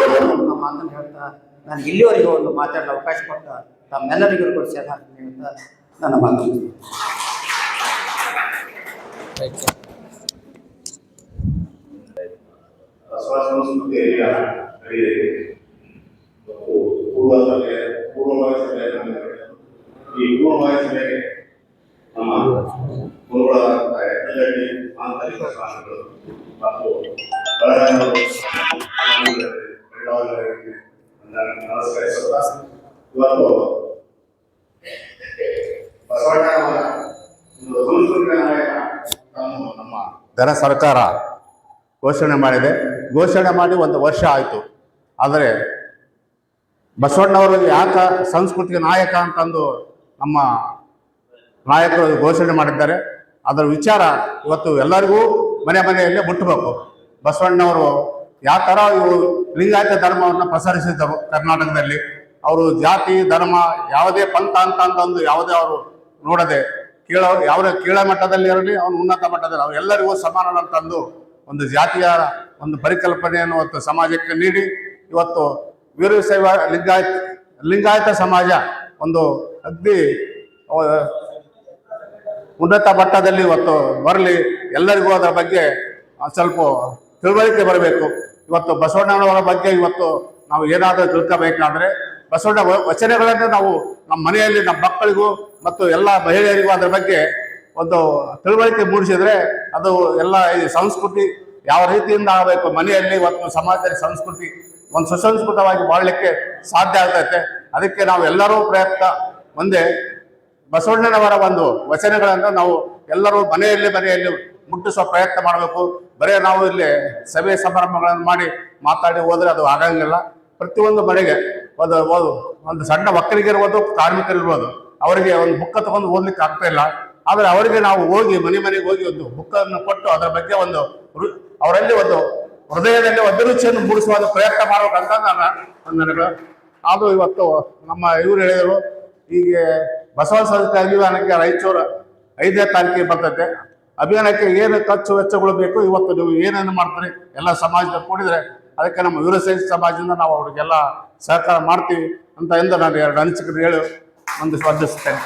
ಮಾತನ್ನು ಹೇಳ್ತಾ, ನಾನು ಇಲ್ಲಿವರೆಗೂ ಒಂದು ಮಾತಾಡಲು ಅವಕಾಶ ಕೊಟ್ಟ ತಮ್ಮೆಲ್ಲರಿಗೂ ಕೂಡ ಸೇರ್ತೀನಿ ಅಂತ ನನ್ನ ಮಾತು. ಬಸವ ಸಂಸ್ಕೃತಿ ಪೂರ್ವಭಾವಿ ಸಭೆ, ಈ ಪೂರ್ವಭಾವಿ ಸಭೆಗೆ ನಮ್ಮ ಗುರುಗಳಾದ ಎತ್ತಲಹಳ್ಳಿ ಆಂತರಿಕ ಸ್ವಾಮಿಗಳು ಮತ್ತು ನಮಸ್ಕರಿಸುತ್ತಾ, ಇವತ್ತು ಬಸವಣ್ಣನವರ ಸಂಸ್ಕೃತಿಕ ನಾಯಕ ನಮ್ಮ ಘನ ಸರ್ಕಾರ ಘೋಷಣೆ ಮಾಡಿದೆ. ಘೋಷಣೆ ಮಾಡಿ 1 ವರ್ಷ ಆಯಿತು. ಆದರೆ ಬಸವಣ್ಣವರು ಯಾಕೆ ಸಾಂಸ್ಕೃತಿಕ ನಾಯಕ ಅಂತಂದು ನಮ್ಮ ನಾಯಕರು ಘೋಷಣೆ ಮಾಡಿದ್ದಾರೆ. ಅದರ ವಿಚಾರ ಇವತ್ತು ಎಲ್ಲರಿಗೂ ಮನೆಯಲ್ಲೇ ಮುಟ್ಟಬೇಕು. ಬಸವಣ್ಣವರು ಯಾವ ಥರ ಇವು ಲಿಂಗಾಯತ ಧರ್ಮವನ್ನು ಪ್ರಸರಿಸಿದ್ದರು ಕರ್ನಾಟಕದಲ್ಲಿ, ಅವರು ಜಾತಿ ಧರ್ಮ ಯಾವುದೇ ಪಂಥ ಅಂತಂದು ಯಾವುದೇ ಅವರು ನೋಡದೆ ಯಾವುದೇ ಕೀಳ ಮಟ್ಟದಲ್ಲಿ ಇರಲಿ ಅವನು ಉನ್ನತ ಮಟ್ಟದಲ್ಲಿ ಅವರೆಲ್ಲರಿಗೂ ಸಮಾನನಂತಂದು ಒಂದು ಜಾತಿಯ ಒಂದು ಪರಿಕಲ್ಪನೆಯನ್ನು ಇವತ್ತು ಸಮಾಜಕ್ಕೆ ನೀಡಿ ಇವತ್ತು ವೀರಶೈವ ಲಿಂಗಾಯತ ಸಮಾಜ ಒಂದು ಅಗ್ದಿ ಉನ್ನತ ಮಟ್ಟದಲ್ಲಿ ಇವತ್ತು ಬರಲಿ, ಎಲ್ಲರಿಗೂ ಅದರ ಬಗ್ಗೆ ಸ್ವಲ್ಪ ತಿಳುವಳಿಕೆ ಬರಬೇಕು. ಇವತ್ತು ಬಸವಣ್ಣನವರ ಬಗ್ಗೆ ಇವತ್ತು ನಾವು ಏನಾದರೂ ತಿಳ್ಕೋಬೇಕಾದ್ರೆ ಬಸವಣ್ಣ ವಚನಗಳನ್ನು ನಾವು ನಮ್ಮ ಮನೆಯಲ್ಲಿ ನಮ್ಮ ಮಕ್ಕಳಿಗೂ ಮತ್ತು ಎಲ್ಲ ಮಹಿಳೆಯರಿಗೂ ಅದರ ಬಗ್ಗೆ ಒಂದು ತಿಳುವಳಿಕೆ ಮೂಡಿಸಿದ್ರೆ ಅದು ಎಲ್ಲ ಈ ಸಂಸ್ಕೃತಿ ಯಾವ ರೀತಿಯಿಂದ ಆಗಬೇಕು, ಮನೆಯಲ್ಲಿ ಇವತ್ತು ಸಮಾಜದಲ್ಲಿ ಸಂಸ್ಕೃತಿ ಒಂದು ಸುಸಂಸ್ಕೃತವಾಗಿ ಮಾಡಲಿಕ್ಕೆ ಸಾಧ್ಯ ಆಗ್ತೈತೆ. ಅದಕ್ಕೆ ನಾವು ಎಲ್ಲರೂ ಪ್ರಯತ್ನ ಮುಂದೆ ಬಸವಣ್ಣನವರ ಒಂದು ವಚನಗಳನ್ನು ನಾವು ಎಲ್ಲರೂ ಮನೆಯಲ್ಲಿ ಮುಟ್ಟಿಸುವ ಪ್ರಯತ್ನ ಮಾಡಬೇಕು. ಬರೀ ನಾವು ಇಲ್ಲಿ ಸಭೆ ಸಮಾರಂಭಗಳನ್ನು ಮಾಡಿ ಮಾತಾಡಿ ಹೋದ್ರೆ ಅದು ಆಗಂಗಿಲ್ಲ. ಪ್ರತಿಯೊಂದು ಮನೆಗೆ ಒಂದು ಸಣ್ಣ ಒಕ್ಕಲಿಗಿರ್ಬೋದು, ಕಾರ್ಮಿಕರಿರ್ಬೋದು, ಅವರಿಗೆ ಒಂದು ಬುಕ್ಕ ತಗೊಂಡು ಓದ್ಲಿಕ್ಕೆ ಆಗ್ತಾ ಇಲ್ಲ. ಆದರೆ ಅವರಿಗೆ ನಾವು ಹೋಗಿ ಮನೆಗೆ ಹೋಗಿ ಒಂದು ಬುಕ್ಕನ್ನು ಕೊಟ್ಟು ಅದರ ಬಗ್ಗೆ ಅವರಲ್ಲಿ ಒಂದು ಹೃದಯದಲ್ಲಿ ಅಭಿರುಚಿಯನ್ನು ಮೂಡಿಸುವ ಪ್ರಯತ್ನ ಮಾಡಬೇಕಂತ ನನಗೆ ಅದು ಇವತ್ತು ನಮ್ಮ ಇವರು ಹೇಳಿದರು. ಹೀಗೆ ಬಸವ ಸಾಹಿತ್ಯ ಅಭಿಯಾನಕ್ಕೆ ರಾಯಚೂರು 5ನೇ ತಾರೀಕಿಗೆ ಬರ್ತೈತೆ. ಅಭಿಯಾನಕ್ಕೆ ಏನು ಖರ್ಚು ವೆಚ್ಚಗಳು ಬೇಕು, ಇವತ್ತು ನೀವು ಏನೇನು ಮಾಡ್ತೀರಿ ಎಲ್ಲ ಸಮಾಜದ ಕೂಡಿದ್ರೆ ಅದಕ್ಕೆ ನಮ್ಮ ವೀರಶೈವ ಸಮಾಜದಿಂದ ನಾವು ಅವ್ರಿಗೆಲ್ಲ ಸಹಕಾರ ಮಾಡ್ತೀವಿ ಅಂತ ಎಂದು ನಾನು 2 ಅನಿಸಿಕೆ ಹೇಳಿ ಒಂದು ಸ್ಪರ್ಧಿಸ್ತೇನೆ.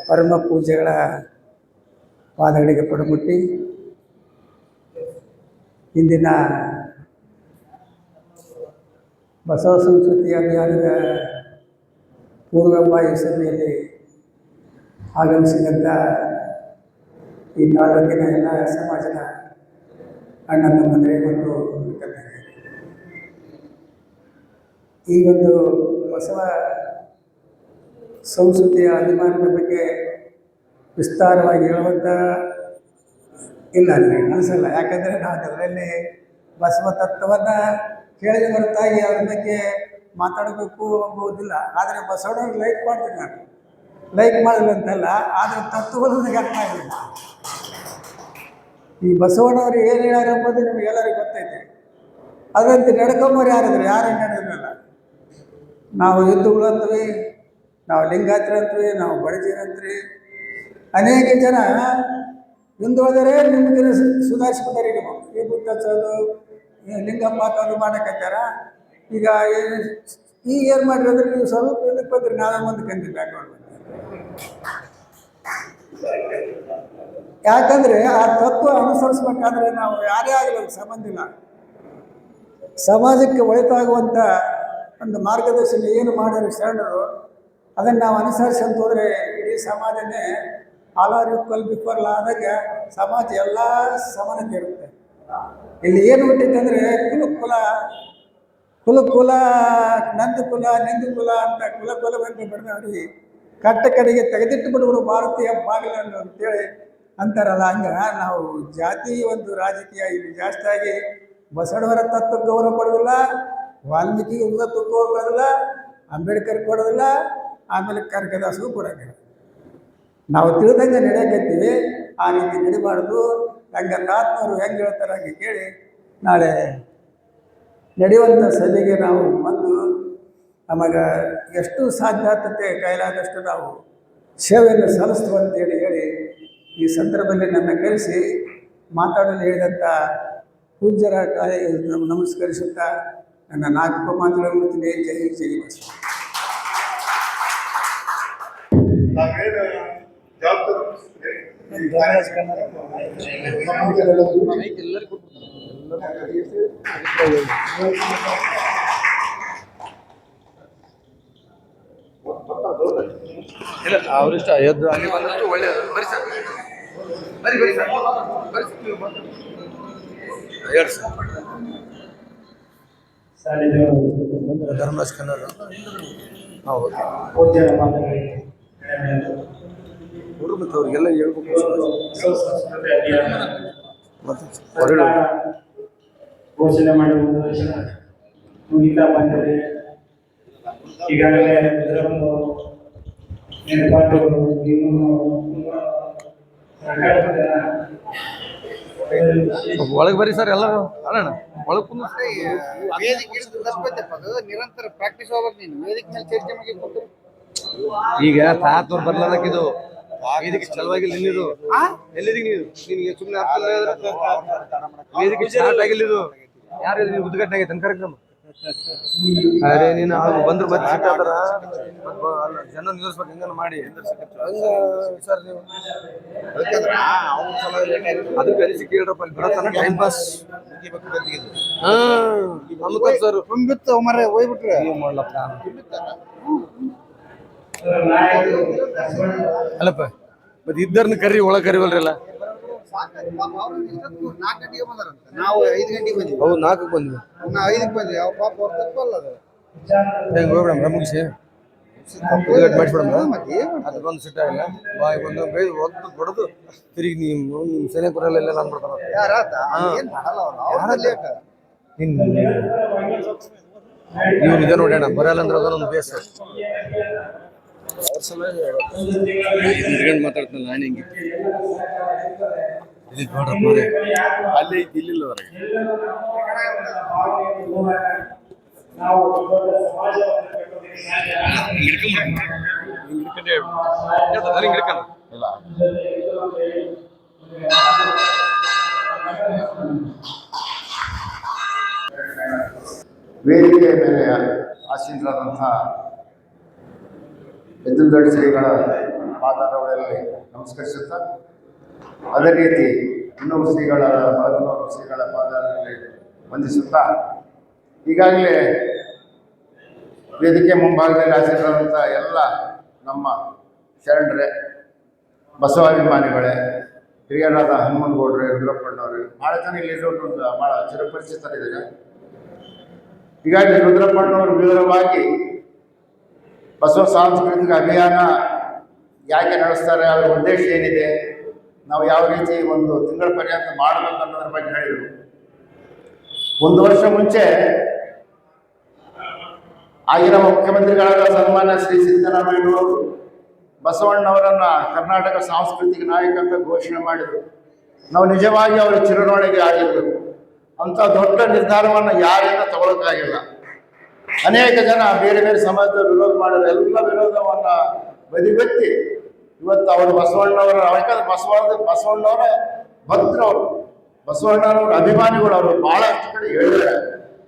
ಪರಮ ಪೂಜೆಗಳ ಪಾದಗಳಿಗೆ ಪಡಮುಟ್ಟಿ ಇಂದಿನ ಬಸವ ಸಂಸ್ಕೃತಿ ಅಭಿಯಾನದ ಪೂರ್ವಭಾವಿ ಸಭೆಯಲ್ಲಿ ಆಗಮಿಸಿದಂಥ ಈ ತಾಲೂಕಿನ ಎಲ್ಲ ಸಮಾಜದ ಅಣ್ಣ ತಮ್ಮಂದಿರೇ ಮತ್ತು ಈ ಒಂದು ಬಸವ ಸಂಸ್ಕೃತಿಯ ಅಭಿಮಾನದ ಬಗ್ಗೆ ವಿಸ್ತಾರವಾಗಿ ಹೇಳುವಂಥ ಇಲ್ಲ ನನಗೆ ಅನಿಸಲ್ಲ. ಯಾಕಂದರೆ ನಾನು ಅದರಲ್ಲಿ ಬಸವ ತತ್ವವನ್ನು ಕೇಳಿದ ಹೊರತಾಗಿ ಅವ್ರ ಬಗ್ಗೆ ಮಾತಾಡಬೇಕು ಎಂಬುದಿಲ್ಲ. ಆದರೆ ಬಸವಣ್ಣವ್ರು ಲೈಕ್ ಮಾಡ್ತೀನಿ, ನಾನು ಲೈಕ್ ಮಾಡಿಲ್ಲ ಅಂತಲ್ಲ, ಆದರೆ ತತ್ವಗಳು ನನಗೆ ಅರ್ಥ ಆಗಿಲ್ಲ. ಈ ಬಸವಣ್ಣವ್ರು ಏನು ಹೇಳ್ಯಾರ ಎಂಬುದು ನಿಮ್ಗೆ ಎಲ್ಲರಿಗೂ ಗೊತ್ತೈತೆ. ಅದಂತೆ ನಡ್ಕೊಂಬರು ಯಾರಿದ್ರು, ಯಾರು ನಡೆದಿರಲ್ಲ. ನಾವು ಹಿಂದೂಗಳು ಅಂತೀವಿ, ನಾವು ಲಿಂಗಾಯತರು ಅಂತೀವಿ, ನಾವು ಬಡಜೀರು ಅಂತೀವಿ. ಅನೇಕ ಜನ ಹಿಂದುಳಿದರೆ ನಿಮ್ಮ ದಿನ ಸುಧಾರಿಸ್ಕೊತಾರೆ. ನೀವು ಈ ಬುದ್ಧ ಹಚ್ಚೋದು, ಲಿಂಗಪ್ಪ ಹಾಕೋದು ಮಾಡಕತ್ತಾರ. ಈಗ ಏನು ಮಾಡಿರೋದ್ರೆ ನೀವು ಸ್ವಲ್ಪ ಇದಕ್ಕೆ ಬಂದ್ರಿ, ನಾವೇ ಮುಂದಕ್ಕೆ ಅಂತೀವಿ ಬ್ಯಾಕ್ಗ್ರೌಂಡ್. ಯಾಕಂದರೆ ಆ ತತ್ವ ಅನುಸರಿಸ್ಬೇಕಾದ್ರೆ ನಾವು ಯಾರೇ ಆಗಲಿ ಸಂಬಂಧ ಇಲ್ಲ. ಸಮಾಜಕ್ಕೆ ಒಳಿತಾಗುವಂಥ ಒಂದು ಮಾರ್ಗದರ್ಶನ ಏನು ಮಾಡಿದ್ರು ಶರಣರು, ಅದನ್ನು ನಾವು ಅನುಸರಿಸಂತ ಹೋದರೆ ಇಡೀ ಸಮಾಜನೇ all are equal before law ಆದಾಗ ಸಮಾಜ ಎಲ್ಲ ಸಮಾನತೆ ಇರುತ್ತೆ. ಇಲ್ಲಿ ಏನು ಹುಟ್ಟಿತ್ತು ಅಂದರೆ ಕುಲ ನಂದು ಕುಲ ನಿಂದು ಕುಲ ಅಂತ ಕುಲವನ್ನು ಬಡ್ದಾಡಿ ಕಟ್ಟ ಕಡೆಗೆ ತೆಗೆದಿಟ್ಟು ಬಿಡುವರು ಭಾರತೀಯ ಬಾಗಿಲನ್ನು ಅಂತೇಳಿ ಅಂತಾರಲ್ಲ. ಹಂಗೆ ನಾವು ಜಾತಿ ಒಂದು ರಾಜಕೀಯ ಇಲ್ಲಿ ಜಾಸ್ತಿಯಾಗಿ ಬಸವಣ್ಣವರ ತತ್ವಕ್ಕೆ ಗೌರವ ಕೊಡೋದಿಲ್ಲ, ವಾಲ್ಮೀಕಿ ತತ್ವಕ್ಕೆ ಗೌರವ ಕೊಡೋದಿಲ್ಲ, ಅಂಬೇಡ್ಕರ್ ಕೊಡೋದಿಲ್ಲ, ಆಮೇಲೆ ಕನಕದಾಸಗೂ ಕೊಡೋಂಗಿಲ್ಲ. ನಾವು ತಿಳಿದಂಗೆ ನಡೆಯಕತ್ತೀವಿ, ಆ ರೀತಿ ನಡಿಬಾರ್ದು. ರಂಗನಾಥ್ನವರು ಹೆಂಗೆ ಹೇಳ್ತಾರೆ ಹಾಗೆ ಕೇಳಿ ನಾಳೆ ನಡೆಯುವಂಥ ಸಭೆಗೆ ನಾವು ಬಂದು ನಮಗೆ ಎಷ್ಟು ಸಾಧ್ಯತೆ ಕೈಲಾದಷ್ಟು ನಾವು ಸೇವೆಯನ್ನು ಸಲ್ಲಿಸ್ತೀವಿ ಅಂತೇಳಿ ಹೇಳಿ ಈ ಸಂದರ್ಭದಲ್ಲಿ ನನ್ನ ಕರೆಸಿ ಮಾತಾಡಲು ಹೇಳಿದಂಥ ಪೂಜ್ಯರ ನಮಸ್ಕರಿಸುತ್ತಾ ನನ್ನ 4 ಮಾತುಗಳನ್ನು ಮುಗಿಸಿದೆ. ಜೈ ಜೈ ಬಸವ. ಇಲ್ಲ ಅವರಿಷ್ಟ ಅಯೋಧ್ಯ ಅಲ್ಲಿ ಬಂದಷ್ಟು ಒಳ್ಳೆಯದು. ಬರಿ ಸರ್, ಬರಿ ಸರ್, ಹೇಳಿ ಸರ್. ಧರ್ಮರಾಜ್ ಕನ್ನಡ ಹೌದು ನೋಡ್ರಿ, ಮತ್ತು ಅವ್ರಿಗೆಲ್ಲ ಹೇಳ್ಬೇಕು. ಮತ್ತು ಘೋಷಣೆ ಮಾಡುವುದು ಮುಗಿತಾ ಬಂದರೆ ಈಗಾಗಲೇ ಇದರೊಂದು ನೆನಪಾಟುಗಳು ಇನ್ನೂ ಒಳಗೆ ಬರ್ರಿ ಸರ್ ಎಲ್ಲರೂ ಅಲ್ಲಣ್ಣ ಒಳಗೆ ಕುಂದು ವೇದಿಕೆ ಅದು ನಿರಂತರ ಪ್ರಾಕ್ಟೀಸ್ ಹೋಗ್ಬೇಕು ನೀನು ವೇದಿಕೆ ಮೇಲೆ ಚರ್ಚೆ ಮಾಡಿ ಕೂತ್ರು ಈಗ ತಾತವ್ರು ಬರ್ಲಾರಕ್ಕೆ ಇದು ವೇದಿಕೆ ಚಲವಾಗಿಲ್ಲ ನಿಲ್ಲಿದು ಎಲ್ಲಿದ್ದೀಗ ನೀವು ನಿನಗೆ ಸುಮ್ಮನೆ ವೇದಿಕೆ ಸ್ಟಾರ್ಟ್ ಆಗಿಲ್ಲ ಇದು ಯಾರು ನೀವು ಉದ್ಘಾಟನೆ ಆಗೈತೆ ಕಾರ್ಯಕ್ರಮ ಅರೆ ನೀನು ಅವ್ರು ಬಂದ್ರು ಮತ್ತೆ ಸಿಟ್ಟಾದ್ರ ಜನ ನಿಲ್ಲಿಸ್ಬೇಕು ಹೆಂಗನ ಮಾಡಿ ಸರ್ ನೀವು ಅದಕ್ಕೆ ಅನಿಸಿ ಕೇಳ್ರಪ್ಪ ಅಲ್ಲಿ ಬರತ್ತನ ಟೈಮ್ ಪಾಸ್ ಸರ್ ತುಂಬಿತ್ತು ಮರ ಹೋಗ್ಬಿಟ್ರೆ ನೀವು ಮಾಡ್ಲಪ್ಪ ಅಲ್ಲಪ್ಪ ಮತ್ತೆ ಇದ್ದರ್ನ ಕರಿ ಒಳಗೆ ಕರಿವಲ್ರಲ್ಲ 4 ಗಂಟೆಗೆ ಬಂದಾರಂತ ನಾವು 5 ಗಂಟೆಗೆ ಬಂದ್ವಿ ಹೌದು 4ಕ್ಕೆ ಬಂದ್ವಿ ನಾವು 5ಕ್ಕೆ ಬಂದ್ವಿ ಅವ ಪಾಪ ಅವ್ರ ತಪ್ಪಲ್ಲ ಅದು ಹೆಂಗೆ ಹೋಗ್ಬಿಡಮ್ ಮುಗಿಸಿ ಮಾಡಿಸ್ಬಿಡಮ್ಮ ಅದು ಬಂದು ಸಿಟ್ಟಾಗಿಲ್ಲ ಬಾಯ್ ಬಂದು ಬೈದು ಒದ್ದು ಹೊಡೆದು ತಿರುಗಿ ನೀವು ನಿಮ್ಮ ಸೈನಿಕರೆಲ್ಲ ಎಲ್ಲ ಅಂದ್ಬಿಡ್ತಾರ ಯಾರಾತ ಏನು ಮಾಡಲ್ಲ ಅವ್ರು ಲೇಟ್ ನೀವು ನಿಜ ನೋಡೋಣ ಬರಲ್ಲ ಅಂದ್ರೆ ಅದೊಂದು ಬೇಸ ಅವ್ರ ಸಲ ಮಾತಾಡ್ತಾನಲ್ಲ ನಾನು ಹಿಂಗೆ ಅಲ್ಲಿ ಇಲ್ಲಿಲ್ಲ ನಾವು ಸಮಾಜವನ್ನು ವೇದಿಕೆಯ ಮೇಲೆ ಆಸೀನರಾದಂತಹ ಎದ್ದುದೊಡ್ಡ ಶ್ರೀಗಳ ಪಾದಾರಗಳಲ್ಲಿ ನಮಸ್ಕರಿಸುತ್ತಾ ಅದೇ ರೀತಿ ಇನ್ನೊಬ್ಬ ಶ್ರೀಗಳ ಮಲಗನೂರು ಶ್ರೀಗಳ ಪಾದಾರಗಳಲ್ಲಿ ವಂದಿಸುತ್ತಾ ಈಗಾಗಲೇ ವೇದಿಕೆ ಮುಂಭಾಗದಲ್ಲಿ ಆಸೀನರಾದಂಥ ಎಲ್ಲ ನಮ್ಮ ಶರಣರೇ ಬಸವಾಭಿಮಾನಿಗಳೇ ಹಿರಿಯರಾದ ಹನುಮನಗೌಡ್ರೆ ರುದ್ರಪ್ಪಣ್ಣವ್ರೆ ಭಾಳ ಜನ ಇಲ್ಲಿರೋದು ಭಾಳ ಚಿರಪರಿಚಿತರಿದ್ದಾರೆ. ಹೀಗಾಗಿ ರುದ್ರಪ್ಪಣ್ಣವರು ವಿವರವಾಗಿ ಬಸವ ಸಾಂಸ್ಕೃತಿಕ ಅಭಿಯಾನ ಯಾಕೆ ನಡೆಸ್ತಾರೆ, ಅದರ ಉದ್ದೇಶ ಏನಿದೆ, ನಾವು ಯಾವ ರೀತಿ ಒಂದು ತಿಂಗಳ ಪರ್ಯಂತ ಮಾಡಬೇಕು ಅನ್ನೋದ್ರ ಬಗ್ಗೆ ಹೇಳಿದರು. 1 ವರ್ಷ ಮುಂಚೆ ಆಗಿನ ಮುಖ್ಯಮಂತ್ರಿಗಳಾದ ಸನ್ಮಾನ್ಯ ಶ್ರೀ ಸಿದ್ದರಾಮಯ್ಯನವರು ಬಸವಣ್ಣವರನ್ನು ಕರ್ನಾಟಕ ಸಾಂಸ್ಕೃತಿಕ ನಾಯಕ ಅಂತ ಘೋಷಣೆ ಮಾಡಿದರು. ನಾವು ನಿಜವಾಗಿ ಅವರ ಚಿರಋಣಿಗೆ ಆಗಿರಬೇಕು. ಅಂಥ ದೊಡ್ಡ ನಿರ್ಧಾರವನ್ನು ಯಾರಿಂದ ತಗೊಳ್ಳೋಕ್ಕಾಗಿಲ್ಲ. ಅನೇಕ ಜನ ಬೇರೆ ಬೇರೆ ಸಮಾಜದ ವಿರೋಧ ಮಾಡಿದ್ರು. ಎಲ್ಲ ವಿರೋಧವನ್ನು ಬದಿಗೊತ್ತಿ ಇವತ್ತು ಅವರು ಬಸವಣ್ಣವರ ಯಾಕಂದ್ರೆ ಬಸವಣ್ಣವರ ಭಕ್ತರವರು, ಬಸವಣ್ಣನವರ ಅಭಿಮಾನಿಗಳು. ಅವರು ಭಾಳಷ್ಟು ಕಡೆ ಹೇಳಿದ್ದಾರೆ.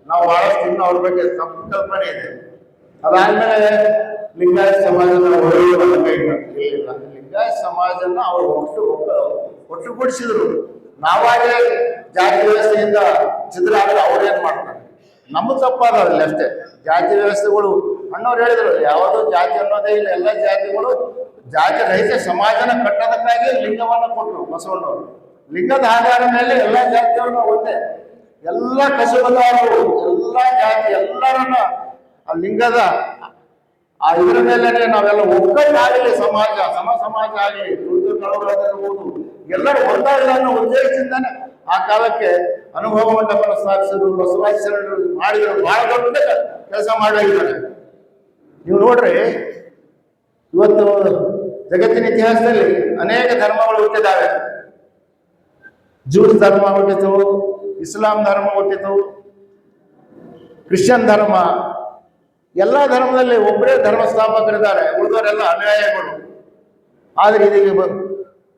ನಾವು ಭಾಳಷ್ಟು ಇನ್ನು ಅವ್ರ ಬಗ್ಗೆ ತಪ್ಪು ಕಲ್ಪನೆ ಇದೆ. ಅದಾದ್ಮೇಲೆ ಲಿಂಗಾಯತ ಸಮಾಜನ ಒಳ್ಳೆಯ ಲಿಂಗಾಯತ ಸಮಾಜನ ಅವರು ಒಟ್ಟುಗೂಡಿಸಿದ್ರು. ನಾವಾಗೇ ಜಾತಿ ವ್ಯವಸ್ಥೆಯಿಂದ ಚಿದ್ರಾದ್ರೆ ಅವ್ರೇನು ಮಾಡ್ತಾರೆ, ನಮ್ಮ ತಪ್ಪಾದಲ್ಲಿ ಅಷ್ಟೇ. ಜಾತಿ ವ್ಯವಸ್ಥೆಗಳು ಅಣ್ಣವ್ರು ಹೇಳಿದ್ರು, ಯಾವುದೋ ಜಾತಿ ಅನ್ನೋದೇ ಇಲ್ಲ, ಎಲ್ಲ ಜಾತಿಗಳು ಜಾತಿ ರಹಿತ ಸಮಾಜನ ಕಟ್ಟೋದಕ್ಕಾಗಿ ಲಿಂಗವನ್ನು ಕೊಟ್ಟರು ಬಸವಣ್ಣವರು. ಲಿಂಗದ ಆಧಾರ ಮೇಲೆ ಎಲ್ಲ ಜಾತಿಯವ್ರನ್ನ ಒಂದೇ, ಎಲ್ಲ ಕಸುಬದವರು, ಎಲ್ಲ ಜಾತಿ ಎಲ್ಲರನ್ನ ಆ ಲಿಂಗದ ಆ ಇದರ ಮೇಲೆ ನಾವೆಲ್ಲ ಒಗ್ಗಟ್ಟಾಗಲಿ, ಸಮಾಜ ಸಮಾಜ ಆಗಲಿ, ದುಡ್ಡು ಕಳವಳದಿರ್ಬೋದು, ಎಲ್ಲರೂ ಒಂದಾಗಲಿ ಅನ್ನೋ ಉದ್ದೇಶದಿಂದಾನೆ ಆ ಕಾಲಕ್ಕೆ ಅನುಭವ ಮಂಟಪನ ಸ್ಥಾಪಿಸಿದ್ರು. ಬಸವರಾಜ ಶರಣರು ಮಾಡಿದ್ರು, ಬಹಳ ದೊಡ್ಡ ಕೆಲಸ ಮಾಡಿದ್ದಾರೆ. ನೀವು ನೋಡ್ರಿ, ಇವತ್ತು ಜಗತ್ತಿನ ಇತಿಹಾಸದಲ್ಲಿ ಅನೇಕ ಧರ್ಮಗಳು ಹುಟ್ಟಿದ್ದಾವೆ. ಜೂಸ್ ಧರ್ಮ ಹುಟ್ಟಿತು, ಇಸ್ಲಾಂ ಧರ್ಮ ಹುಟ್ಟಿತು, ಕ್ರಿಶ್ಚಿಯನ್ ಧರ್ಮ, ಎಲ್ಲ ಧರ್ಮದಲ್ಲಿ ಒಬ್ಬರೇ ಧರ್ಮ ಸ್ಥಾಪಕರಿದ್ದಾರೆ, ಉಳಿದವರೆಲ್ಲ ಅನುಯಾಯಿಗಳು. ಆದರೆ ಇದೀಗ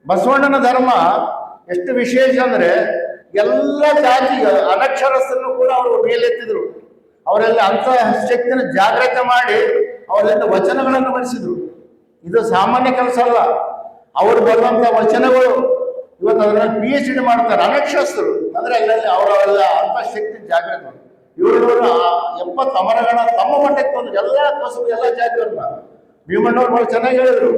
ಬಸವಣ್ಣನ ಧರ್ಮ ಎಷ್ಟು ವಿಶೇಷ ಅಂದರೆ, ಎಲ್ಲ ಜಾತಿಯ ಅನಕ್ಷರಸ್ಥರನ್ನು ಕೂಡ ಅವರು ಮೇಲೆತ್ತಿದ್ರು. ಅವರೆಲ್ಲ ಅಂಥ ಶಕ್ತಿನ ಜಾಗೃತಿ ಮಾಡಿ ಅವರಿಂದ ವಚನಗಳನ್ನು ಬರೆಸಿದ್ರು. ಇದು ಸಾಮಾನ್ಯ ಕೆಲಸ ಅಲ್ಲ. ಅವರು ಬರುವಂಥ ವಚನಗಳು ಇವತ್ತು ಅದರಲ್ಲಿ PhD ಮಾಡ್ತಾರೆ ಅನಕ್ಷರಸ್ಥರು. ಅಂದರೆ ಅಲ್ಲಲ್ಲಿ ಅವರೆಲ್ಲ ಅಂಥ ಶಕ್ತಿ ಜಾಗೃತಿ. 770 ಅಮರಗಣ ತಮ್ಮ ಮಟ್ಟಕ್ಕೆ ತಂದು ಎಲ್ಲ ಕಸುಬು ಎಲ್ಲ ಜಾತಿಯವ್ರನ್ನ. ಭೀಮಣ್ಣವ್ರು ಬಹಳ ಚೆನ್ನಾಗಿ ಹೇಳಿದ್ರು.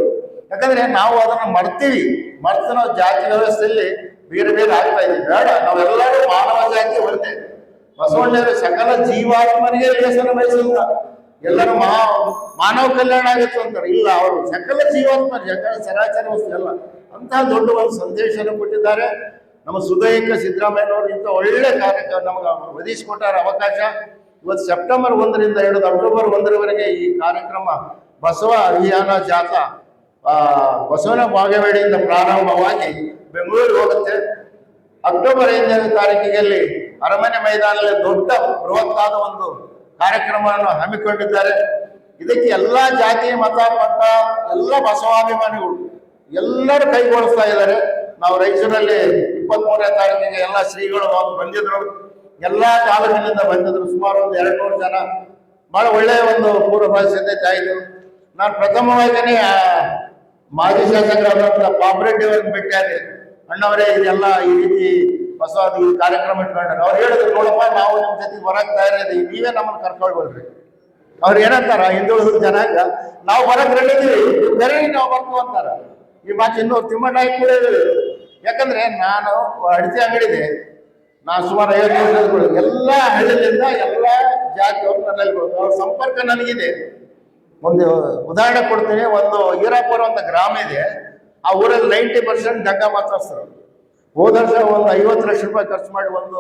ಯಾಕಂದ್ರೆ ನಾವು ಅದನ್ನು ಮರ್ತೀವಿ, ಮರ್ತು ನಾವು ಜಾತಿ ವ್ಯವಸ್ಥೆಯಲ್ಲಿ ಬೇರೆ ಬೇರೆ ಆಗ್ತಾ ಇದ್ದೀವಿ. ಬೇಡ, ನಾವೆಲ್ಲರೂ ಮಾನವ ಜಾತಿ ಒಂದೇ. ಬಸವಣ್ಣವರು ಸಕಲ ಜೀವಾತ್ಮನಿಗೆ ವ್ಯಸನ ಬಯಸಿಲ್ಲ, ಎಲ್ಲರೂ ಮಾನವ ಕಲ್ಯಾಣ ಆಗುತ್ತೆ ಅಂತಾರೆ. ಇಲ್ಲ, ಅವರು ಸಕಲ ಜೀವಾತ್ಮ ಚರಾಚರ ವಸ್ತು ಎಲ್ಲ ಅಂತಹ ದೊಡ್ಡ ಒಂದು ಸಂದೇಶವನ್ನು ಕೊಟ್ಟಿದ್ದಾರೆ. ನಮ್ಮ ಸುದೈಕ ಸಿದ್ದರಾಮಯ್ಯನವರು ಇಂಥ ಒಳ್ಳೆ ಕಾರ್ಯಕ್ರಮ ನಮಗೆ ಒದಗಿಸಿಕೊಟ್ಟಾರ ಅವಕಾಶ. ಇವತ್ತು ಸೆಪ್ಟೆಂಬರ್ 1ರಿಂದ ಹಿಡಿದು ಅಕ್ಟೋಬರ್ 1ರವರೆಗೆ ಈ ಕಾರ್ಯಕ್ರಮ ಬಸವ ಅಭಿಯಾನ ಜಾಥಾ ಬಸವನ ಬಾಗೇವಾಡಿಯಿಂದ ಪ್ರಾರಂಭವಾಗಿ ಬೆಂಗಳೂರಿಗೆ ಹೋಗುತ್ತೆ. ಅಕ್ಟೋಬರ್ 5ನೇ ತಾರೀಕಿನಲ್ಲಿ ಅರಮನೆ ಮೈದಾನದಲ್ಲಿ ದೊಡ್ಡ ಬೃಹತ್ತಾದ ಒಂದು ಕಾರ್ಯಕ್ರಮವನ್ನು ಹಮ್ಮಿಕೊಂಡಿದ್ದಾರೆ. ಇದಕ್ಕೆ ಎಲ್ಲಾ ಜಾತಿ ಮತ ಪಟ್ಟ ಎಲ್ಲ ಬಸವಾಭಿಮಾನಿಗಳು ಎಲ್ಲರೂ ಕೈಗೊಳಿಸ್ತಾ ಇದ್ದಾರೆ. ನಾವು ರಾಯಚೂರಲ್ಲಿ 23ನೇ ತಾರೀಕಿಗೆ ಎಲ್ಲ ಶ್ರೀಗಳು ಬಂದಿದ್ರು, ಎಲ್ಲಾ ತಾಲೂಕಿನಿಂದ ಬಂದಿದ್ರು. ಸುಮಾರು ಒಂದು 200 ಜನ. ಬಹಳ ಒಳ್ಳೆಯ ಒಂದು ಪೂರ್ವಭಾವಿ ಸಿದ್ಧತೆ ಆಯಿತು. ನಾನು ಪ್ರಥಮವಾಗಿನೇ ಮಾಜಿ ಶಾಸಕರಾದಂಥ ಪಾಪರೆಡ್ಡಿ ಅವ್ರನ್ನ ಭೇಟಿಯಾದೆ. ಅಣ್ಣವರೇ ಇದೆಲ್ಲ ಈ ರೀತಿ ಬಸವಾದ ಈ ಕಾರ್ಯಕ್ರಮ ಇಟ್ಕೊಂಡ್ರೆ ಅವ್ರು ಹೇಳಿದ್ರು, ನೋಡಪ್ಪ ನಾವು ನಿಮ್ಮ ಜೊತೆಗೆ ಬರಕ್ ತಯಾರಿದ್ದೀವಿ, ನೀವೇ ನಮ್ಮನ್ನು ಕರ್ಕೊಳ್ಬೋದ್ರಿ. ಅವ್ರು ಏನಂತಾರ, ಹಿಂದುಳಿದ ಜನಾಂಗ ನಾವು ಬರಕ್ ರೆಡಿ ಇದೀವಿ, ಬೇರೆ ನಾವು ಬರ್ತೀವಿ ಅಂತಾರ. ಈ ಮಾತು ಇನ್ನೂ ತಿಮ್ಮಣ್ಣ ಕೂಡ ಯಾಕಂದ್ರೆ ನಾನು ಅಡಿಕೆ ಅಂಗಡಿ ಇದೆ, ನಾನು ಸುಮಾರು 50 ವರ್ಷಗಳು ಎಲ್ಲ ಹಳ್ಳಿಯಿಂದ ಎಲ್ಲ ಜಾತಿಯವರು ನನ್ನಲ್ಲಿ ಅವ್ರ ಸಂಪರ್ಕ ನನಗಿದೆ. ಒಂದು ಉದಾಹರಣೆ ಕೊಡ್ತೀನಿ. ಒಂದು ಈರಾಪುರ ಅಂತ ಗ್ರಾಮ ಇದೆ, ಆ ಊರಲ್ಲಿ 90% ಜಗ್ಗ ಮಾತಾಡ್ತಾರೆ. ಹೋದ ವರ್ಷ ಒಂದು 50 ಲಕ್ಷ ರೂಪಾಯಿ ಖರ್ಚು ಮಾಡಿ ಒಂದು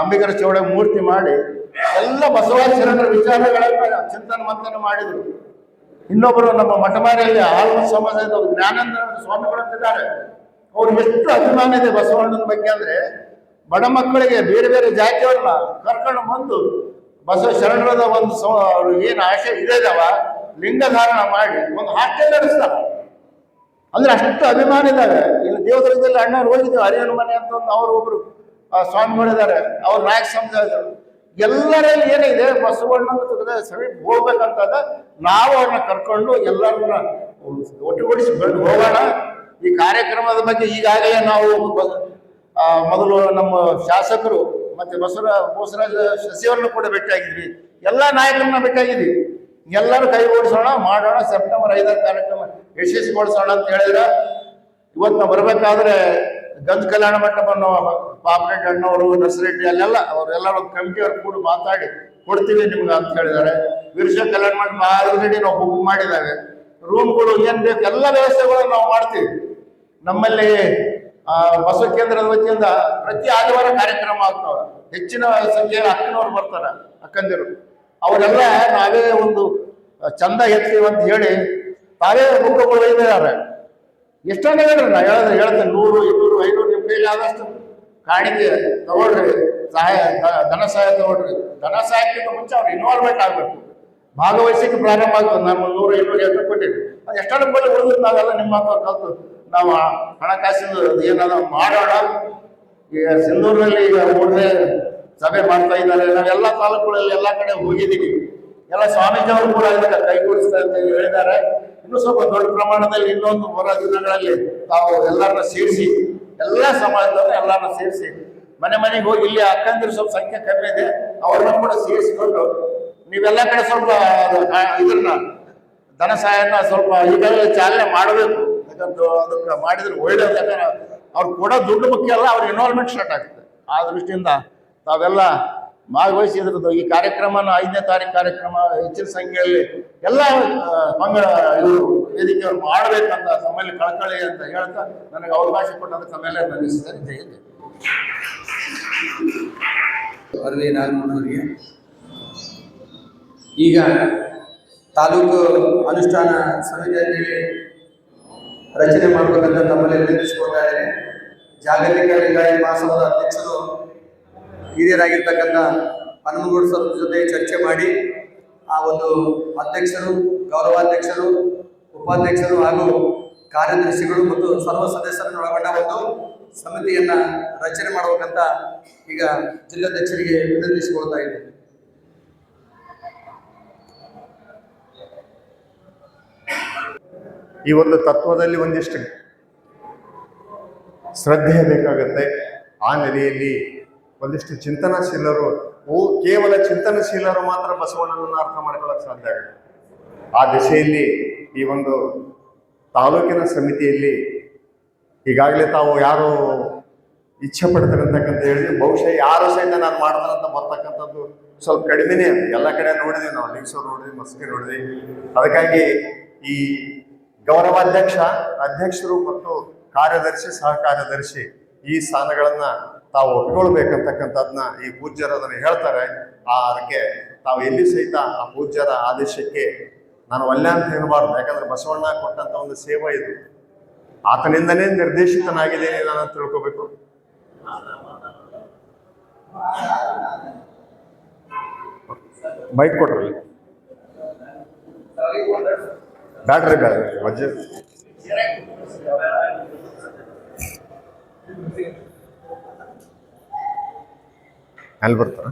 ಅಂಬಿಗರ ಚೌಡ ಮೂರ್ತಿ ಮಾಡಿ ಎಲ್ಲ ಬಸವಾದಿ ಶರಣರ ವಿಚಾರಗಳನ್ನ ಚಿಂತನೆ ಮಂಥನ ಮಾಡಿದ್ರು. ಇನ್ನೊಬ್ಬರು ನಮ್ಮ ಮಠಮಾರಿಯಲ್ಲಿ ಆಳ್ವ ಸಮಾಜದ ಜ್ಞಾನಂದ ಸ್ವಾಮಿಗಳಂತಿದ್ದಾರೆ. ಅವ್ರು ಎಷ್ಟು ಅಭಿಮಾನ ಇದೆ ಬಸವಣ್ಣನ ಬಗ್ಗೆ ಅಂದ್ರೆ, ಬಡ ಮಕ್ಕಳಿಗೆ ಬೇರೆ ಬೇರೆ ಜಾತಿಯವ್ರನ್ನ ಕರ್ಕೊಂಡು ಬಂದು ಬಸವ ಶರಣರದ ಒಂದು ಅವ್ರು ಏನು ಆಶೆ ಇದಾವ ಲಿಂಗ ಧಾರಣ ಮಾಡಿ ಒಂದು ಹಾಸ್ಟೆಲ್ ನಡೆಸ್ತಾರ. ಅಂದ್ರೆ ಅಷ್ಟು ಅಭಿಮಾನ ಇದ್ದಾರೆ. ಇಲ್ಲಿ ದೇವದುರ್ಗದಲ್ಲಿ ಅಣ್ಣವ್ರು ಹೋಗಿದ್ದೀವಿ, ಹರಿಯನ ಮನೆ ಅಂತ ಒಂದು ಅವರು ಒಬ್ರು ಸ್ವಾಮಿಗಳಿದ್ದಾರೆ, ಅವ್ರ ನಾಯಕ ಸಮಾಜದವರು. ಎಲ್ಲರಲ್ಲಿ ಏನಿದೆ ಬಸವಣ್ಣನ ಸಮೀಪ ಹೋಗ್ಬೇಕಂತದ ನಾವು ಅವ್ರನ್ನ ಕರ್ಕೊಂಡು ಎಲ್ಲರನ್ನ ಒಟ್ಟುಗೂಡಿಸಿ ಬಂದು ಹೋಗೋಣ. ಈ ಕಾರ್ಯಕ್ರಮದ ಬಗ್ಗೆ ಈಗಾಗಲೇ ನಾವು ಮೊದಲು ನಮ್ಮ ಶಾಸಕರು ಮತ್ತೆ ಬೋಸರಾಜ ಶಶಿಯವರನ್ನು ಕೂಡ ಭೇಟಿಯಾಗಿದ್ವಿ, ಎಲ್ಲ ನಾಯಕರನ್ನ ಭೇಟಿಯಾಗಿದ್ವಿ. ಎಲ್ಲರೂ ಕೈಗೂಡಿಸೋಣ, ಮಾಡೋಣ. ಸೆಪ್ಟೆಂಬರ್ 5ರ ಕಾರ್ಯಕ್ರಮ ಯಶಸ್ವಿಗೊಳಿಸೋಣ ಅಂತ ಹೇಳಿದ್ರ. ಇವತ್ತು ನಾವು ಬರ್ಬೇಕಾದ್ರೆ ಗಂಜ್ ಕಲ್ಯಾಣ ಮಂಟಪವನ್ನು ಪಾಪರೆಡ್ಡಿ ಅಣ್ಣವರು, ನರ್ಸರೆಡ್ಡಿ ಅಲ್ಲೆಲ್ಲ ಅವರೆಲ್ಲರೂ ಒಂದು ಕಮಿಟಿಯವ್ರು ಕೂಡ ಮಾತಾಡಿ ಕೊಡ್ತೀವಿ ನಿಮ್ಗೆ ಅಂತ ಹೇಳಿದ್ದಾರೆ. ವೀರಶೈವ ಕಲ್ಯಾಣ ಮಂಟಪ ಆಲ್ರೆಡಿ ನಾವು ಬುಕ್ ಮಾಡಿದ್ದಾವೆ. ರೂಮ್ಗಳು ಏನ್ ಬೇಕು ಎಲ್ಲ ವ್ಯವಸ್ಥೆಗಳನ್ನು ನಾವು ಮಾಡ್ತೀವಿ. ನಮ್ಮಲ್ಲಿ ಬಸವ ಕೇಂದ್ರದ ವತಿಯಿಂದ ಪ್ರತಿ ಆದಿವಾರ ಕಾರ್ಯಕ್ರಮ ಆಗ್ತಾವ. ಹೆಚ್ಚಿನ ಸಂಖ್ಯೆಯಲ್ಲಿ ಅಕ್ಕನವ್ರು ಬರ್ತಾರೆ, ಅಕ್ಕಂದಿರು. ಅವರೆಲ್ಲ ನಾವೇ ಒಂದು ಚಂದ ಎತ್ತೀವಿ ಅಂತ ಹೇಳಿ ತಾವೇ ಬುಕ್ಗಳು ಒಯ್ದಿದ್ದಾರೆ. ಎಷ್ಟೊಂದು ಹೇಳ್ರಿ, ನಾ ಹೇಳ್ತೇನೆ 100, 200, 500 ನಿಮ್ಮ ಕೈಲಿ ಆದಷ್ಟು ಕಾಣಿಕೆ ತಗೊಳ್ರಿ. ಧನ ಸಹಾಯ ತಗೊಳ್ರಿ. ಧನ ಸಹಾಯಕ್ಕಿಂತ ಮುಂಚೆ ಅವ್ರು ಇನ್ವಾಲ್ವ್ಮೆಂಟ್ ಆಗ್ಬೇಕು, ಭಾಗವಹಿಸಕ್ಕೆ ಪ್ರಾರಂಭ ಆಗ್ತದೆ. ನಾನು 100, 200 ಎಷ್ಟು ಕೊಟ್ಟಿದ್ದೆ, ಅದು ಎಷ್ಟೊಂದು ಕೊಟ್ಟು ಉಳಿದು ನಾವೆಲ್ಲ ನಿಮ್ಮ ಮಾತು ಕಲ್ತು ನಾವು ಹಣಕಾಸಿನ ಏನಾದ ಮಾಡೋಣ. ಈಗ ಸಿಂಧೂರಿನಲ್ಲಿ ಈಗ 3ನೇ ಸಭೆ ಮಾಡ್ತಾ ಇದ್ದಾರೆ. ನಾವೆಲ್ಲ ತಾಲೂಕುಗಳಲ್ಲಿ ಎಲ್ಲ ಕಡೆ ಹೋಗಿದ್ದೀವಿ. ಎಲ್ಲ ಸ್ವಾಮೀಜಿ ಅವರು ಕೂಡ ಇದಕ್ಕೆ ಕೈಗೂಡಿಸ್ತಾ ಅಂತ ಹೇಳಿದ್ದಾರೆ. ಇನ್ನೂ ಸ್ವಲ್ಪ ದೊಡ್ಡ ಪ್ರಮಾಣದಲ್ಲಿ ಇನ್ನೊಂದು 3 ದಿನಗಳಲ್ಲಿ ತಾವು ಎಲ್ಲರನ್ನ ಸೇರಿಸಿ, ಎಲ್ಲ ಸಮಾಜದವರು ಎಲ್ಲರನ್ನ ಸೇರಿಸಿ ಮನೆ ಮನೆಗೆ ಹೋಗಿ, ಇಲ್ಲಿ ಅಕ್ಕಂದಿರು ಸ್ವಲ್ಪ ಸಂಖ್ಯೆ ಕಮ್ಮಿ ಇದೆ, ಅವ್ರನ್ನ ಕೂಡ ಸೇರಿಸಿಕೊಂಡು ನೀವೆಲ್ಲ ಕಡೆ ಸ್ವಲ್ಪ ಇದನ್ನ ಧನ ಸಹಾಯನ ಸ್ವಲ್ಪ ಈಗಾಗಲೇ ಚಾಲನೆ ಮಾಡಬೇಕು. ಯಾಕಂದ್ರೆ ಅದಕ್ಕೆ ಮಾಡಿದ್ರೆ ಒಳ್ಳೇದು. ಯಾಕಂದ್ರೆ ಅವ್ರು ಕೊಡೋ ದುಡ್ಡು ಮುಖ್ಯ ಅಲ್ಲ, ಅವ್ರ ಇನ್ವಾಲ್ವ್ಮೆಂಟ್ ಸ್ಟಾರ್ಟ್ ಆಗುತ್ತೆ. ಆ ದೃಷ್ಟಿಯಿಂದ ತಾವೆಲ್ಲ ಭಾಗವಹಿಸಿದ್ರದ್ದು ಈ ಕಾರ್ಯಕ್ರಮನ 5ನೇ ತಾರೀಕು ಕಾರ್ಯಕ್ರಮ ಹೆಚ್ಚಿನ ಸಂಖ್ಯೆಯಲ್ಲಿ ಎಲ್ಲ ವೇದಿಕೆಯವರು ಮಾಡಬೇಕಂತ ತಮ್ಮಲ್ಲಿ ಕಳಕಳಿ ಅಂತ ಹೇಳ್ತಾ ನನಗೆ ಅವಕಾಶ ಕೊಟ್ಟಂತ ತಮ್ಮೆಲ್ಲ ವಂದಿಸಿದ್ದಾರೆ. ಜಯ ಜಯ. ಅರವಿ ನಾಗಮನವರಿಗೆ ಈಗ ತಾಲೂಕು ಅನುಷ್ಠಾನ ಸಮಿತಿಯಲ್ಲಿ ರಚನೆ ಮಾಡಬೇಕಂತ ತಮ್ಮಲ್ಲಿ ವಿನಂತಿಸಿಕೊಳ್ತಾ ಇದ್ದೇನೆ. ಜಾಗತಿಕ ಲಿಂಗಾಯತ ಮಹಾಸಭಾದ ಅಧ್ಯಕ್ಷರು ಹಿರಿಯರಾಗಿರ್ತಕ್ಕಂಥ ಹನುಮಗೌಡ ಸರ್ ಜೊತೆ ಚರ್ಚೆ ಮಾಡಿ ಆ ಒಂದು ಅಧ್ಯಕ್ಷರು, ಗೌರವಾಧ್ಯಕ್ಷರು, ಉಪಾಧ್ಯಕ್ಷರು ಹಾಗೂ ಕಾರ್ಯದರ್ಶಿಗಳು ಮತ್ತು ಸರ್ವ ಸದಸ್ಯರನ್ನು ಒಳಗೊಂಡ ಒಂದು ಸಮಿತಿಯನ್ನ ರಚನೆ ಮಾಡಬೇಕಂತ ಈಗ ಜಿಲ್ಲಾಧ್ಯಕ್ಷರಿಗೆ ವಿನಂತಿಸಿಕೊಳ್ತಾ ಇದ್ದೇನೆ. ಈ ಒಂದು ತತ್ವದಲ್ಲಿ ಒಂದಿಷ್ಟು ಶ್ರದ್ಧೆ ಬೇಕಾಗುತ್ತೆ. ಆ ನೆಲೆಯಲ್ಲಿ ಒಂದಿಷ್ಟು ಚಿಂತನಶೀಲರು, ಕೇವಲ ಚಿಂತನಶೀಲರು ಮಾತ್ರ ಬಸವಣ್ಣನನ್ನು ಅರ್ಥ ಮಾಡ್ಕೊಳ್ಳೋಕೆ ಸಾಧ್ಯ ಆಗುತ್ತೆ. ಆ ದಿಶೆಯಲ್ಲಿ ಈ ಒಂದು ತಾಲೂಕಿನ ಸಮಿತಿಯಲ್ಲಿ ಈಗಾಗಲೇ ತಾವು ಯಾರು ಇಚ್ಛೆ ಪಡ್ತಾರೆ ಅಂತಕ್ಕಂತ ಹೇಳಿದ್ರೆ, ಬಹುಶಃ ಯಾರು ಸಹಿತ ನಾನು ಮಾಡ್ತಾರಂತ ಬರ್ತಕ್ಕಂಥದ್ದು ಸ್ವಲ್ಪ ಕಡಿಮೆನೇ. ಎಲ್ಲ ಕಡೆ ನೋಡಿದ್ವಿ ನಾವು, ಲಿಂಗ್ಸೂರು ನೋಡಿದ್ವಿ, ಮಸ್ಕಿ ನೋಡಿದ್ವಿ. ಅದಕ್ಕಾಗಿ ಈ ಗೌರವಾಧ್ಯಕ್ಷ, ಅಧ್ಯಕ್ಷರು ಮತ್ತು ಕಾರ್ಯದರ್ಶಿ, ಸಹ ಕಾರ್ಯದರ್ಶಿ ಈ ಸ್ಥಾನಗಳನ್ನ ತಾವು ಒಪ್ಪಿಕೊಳ್ಬೇಕಂತಕ್ಕಂಥದ್ನ ಈ ಪೂಜ್ಯರು ಅದನ್ನು ಹೇಳ್ತಾರೆ. ಅದಕ್ಕೆ ತಾವು ಎಲ್ಲಿ ಸಹಿತ ಆ ಪೂಜ್ಯರ ಆದೇಶಕ್ಕೆ ನಾನು ಒಲ್ಲೆ ಅಂತ ಹೇಳಬಾರ್ದು, ಯಾಕಂದ್ರೆ ಬಸವಣ್ಣ ಕೊಟ್ಟಂತ ಒಂದು ಸೇವೆ ಇದು. ಆತನಿಂದನೇ ನಿರ್ದೇಶಿತನಾಗಿದ್ದೇನೆ ನಾನು ಅಂತ ತಿಳ್ಕೋಬೇಕು. ಬೈಕ್ ಕೊಟ್ರಲ್ಲಿ ಬ್ಯಾಟ್ರಿ ವಜ್ಜೆ ಅಲ್ಲಿ ಬರ್ತಾರ.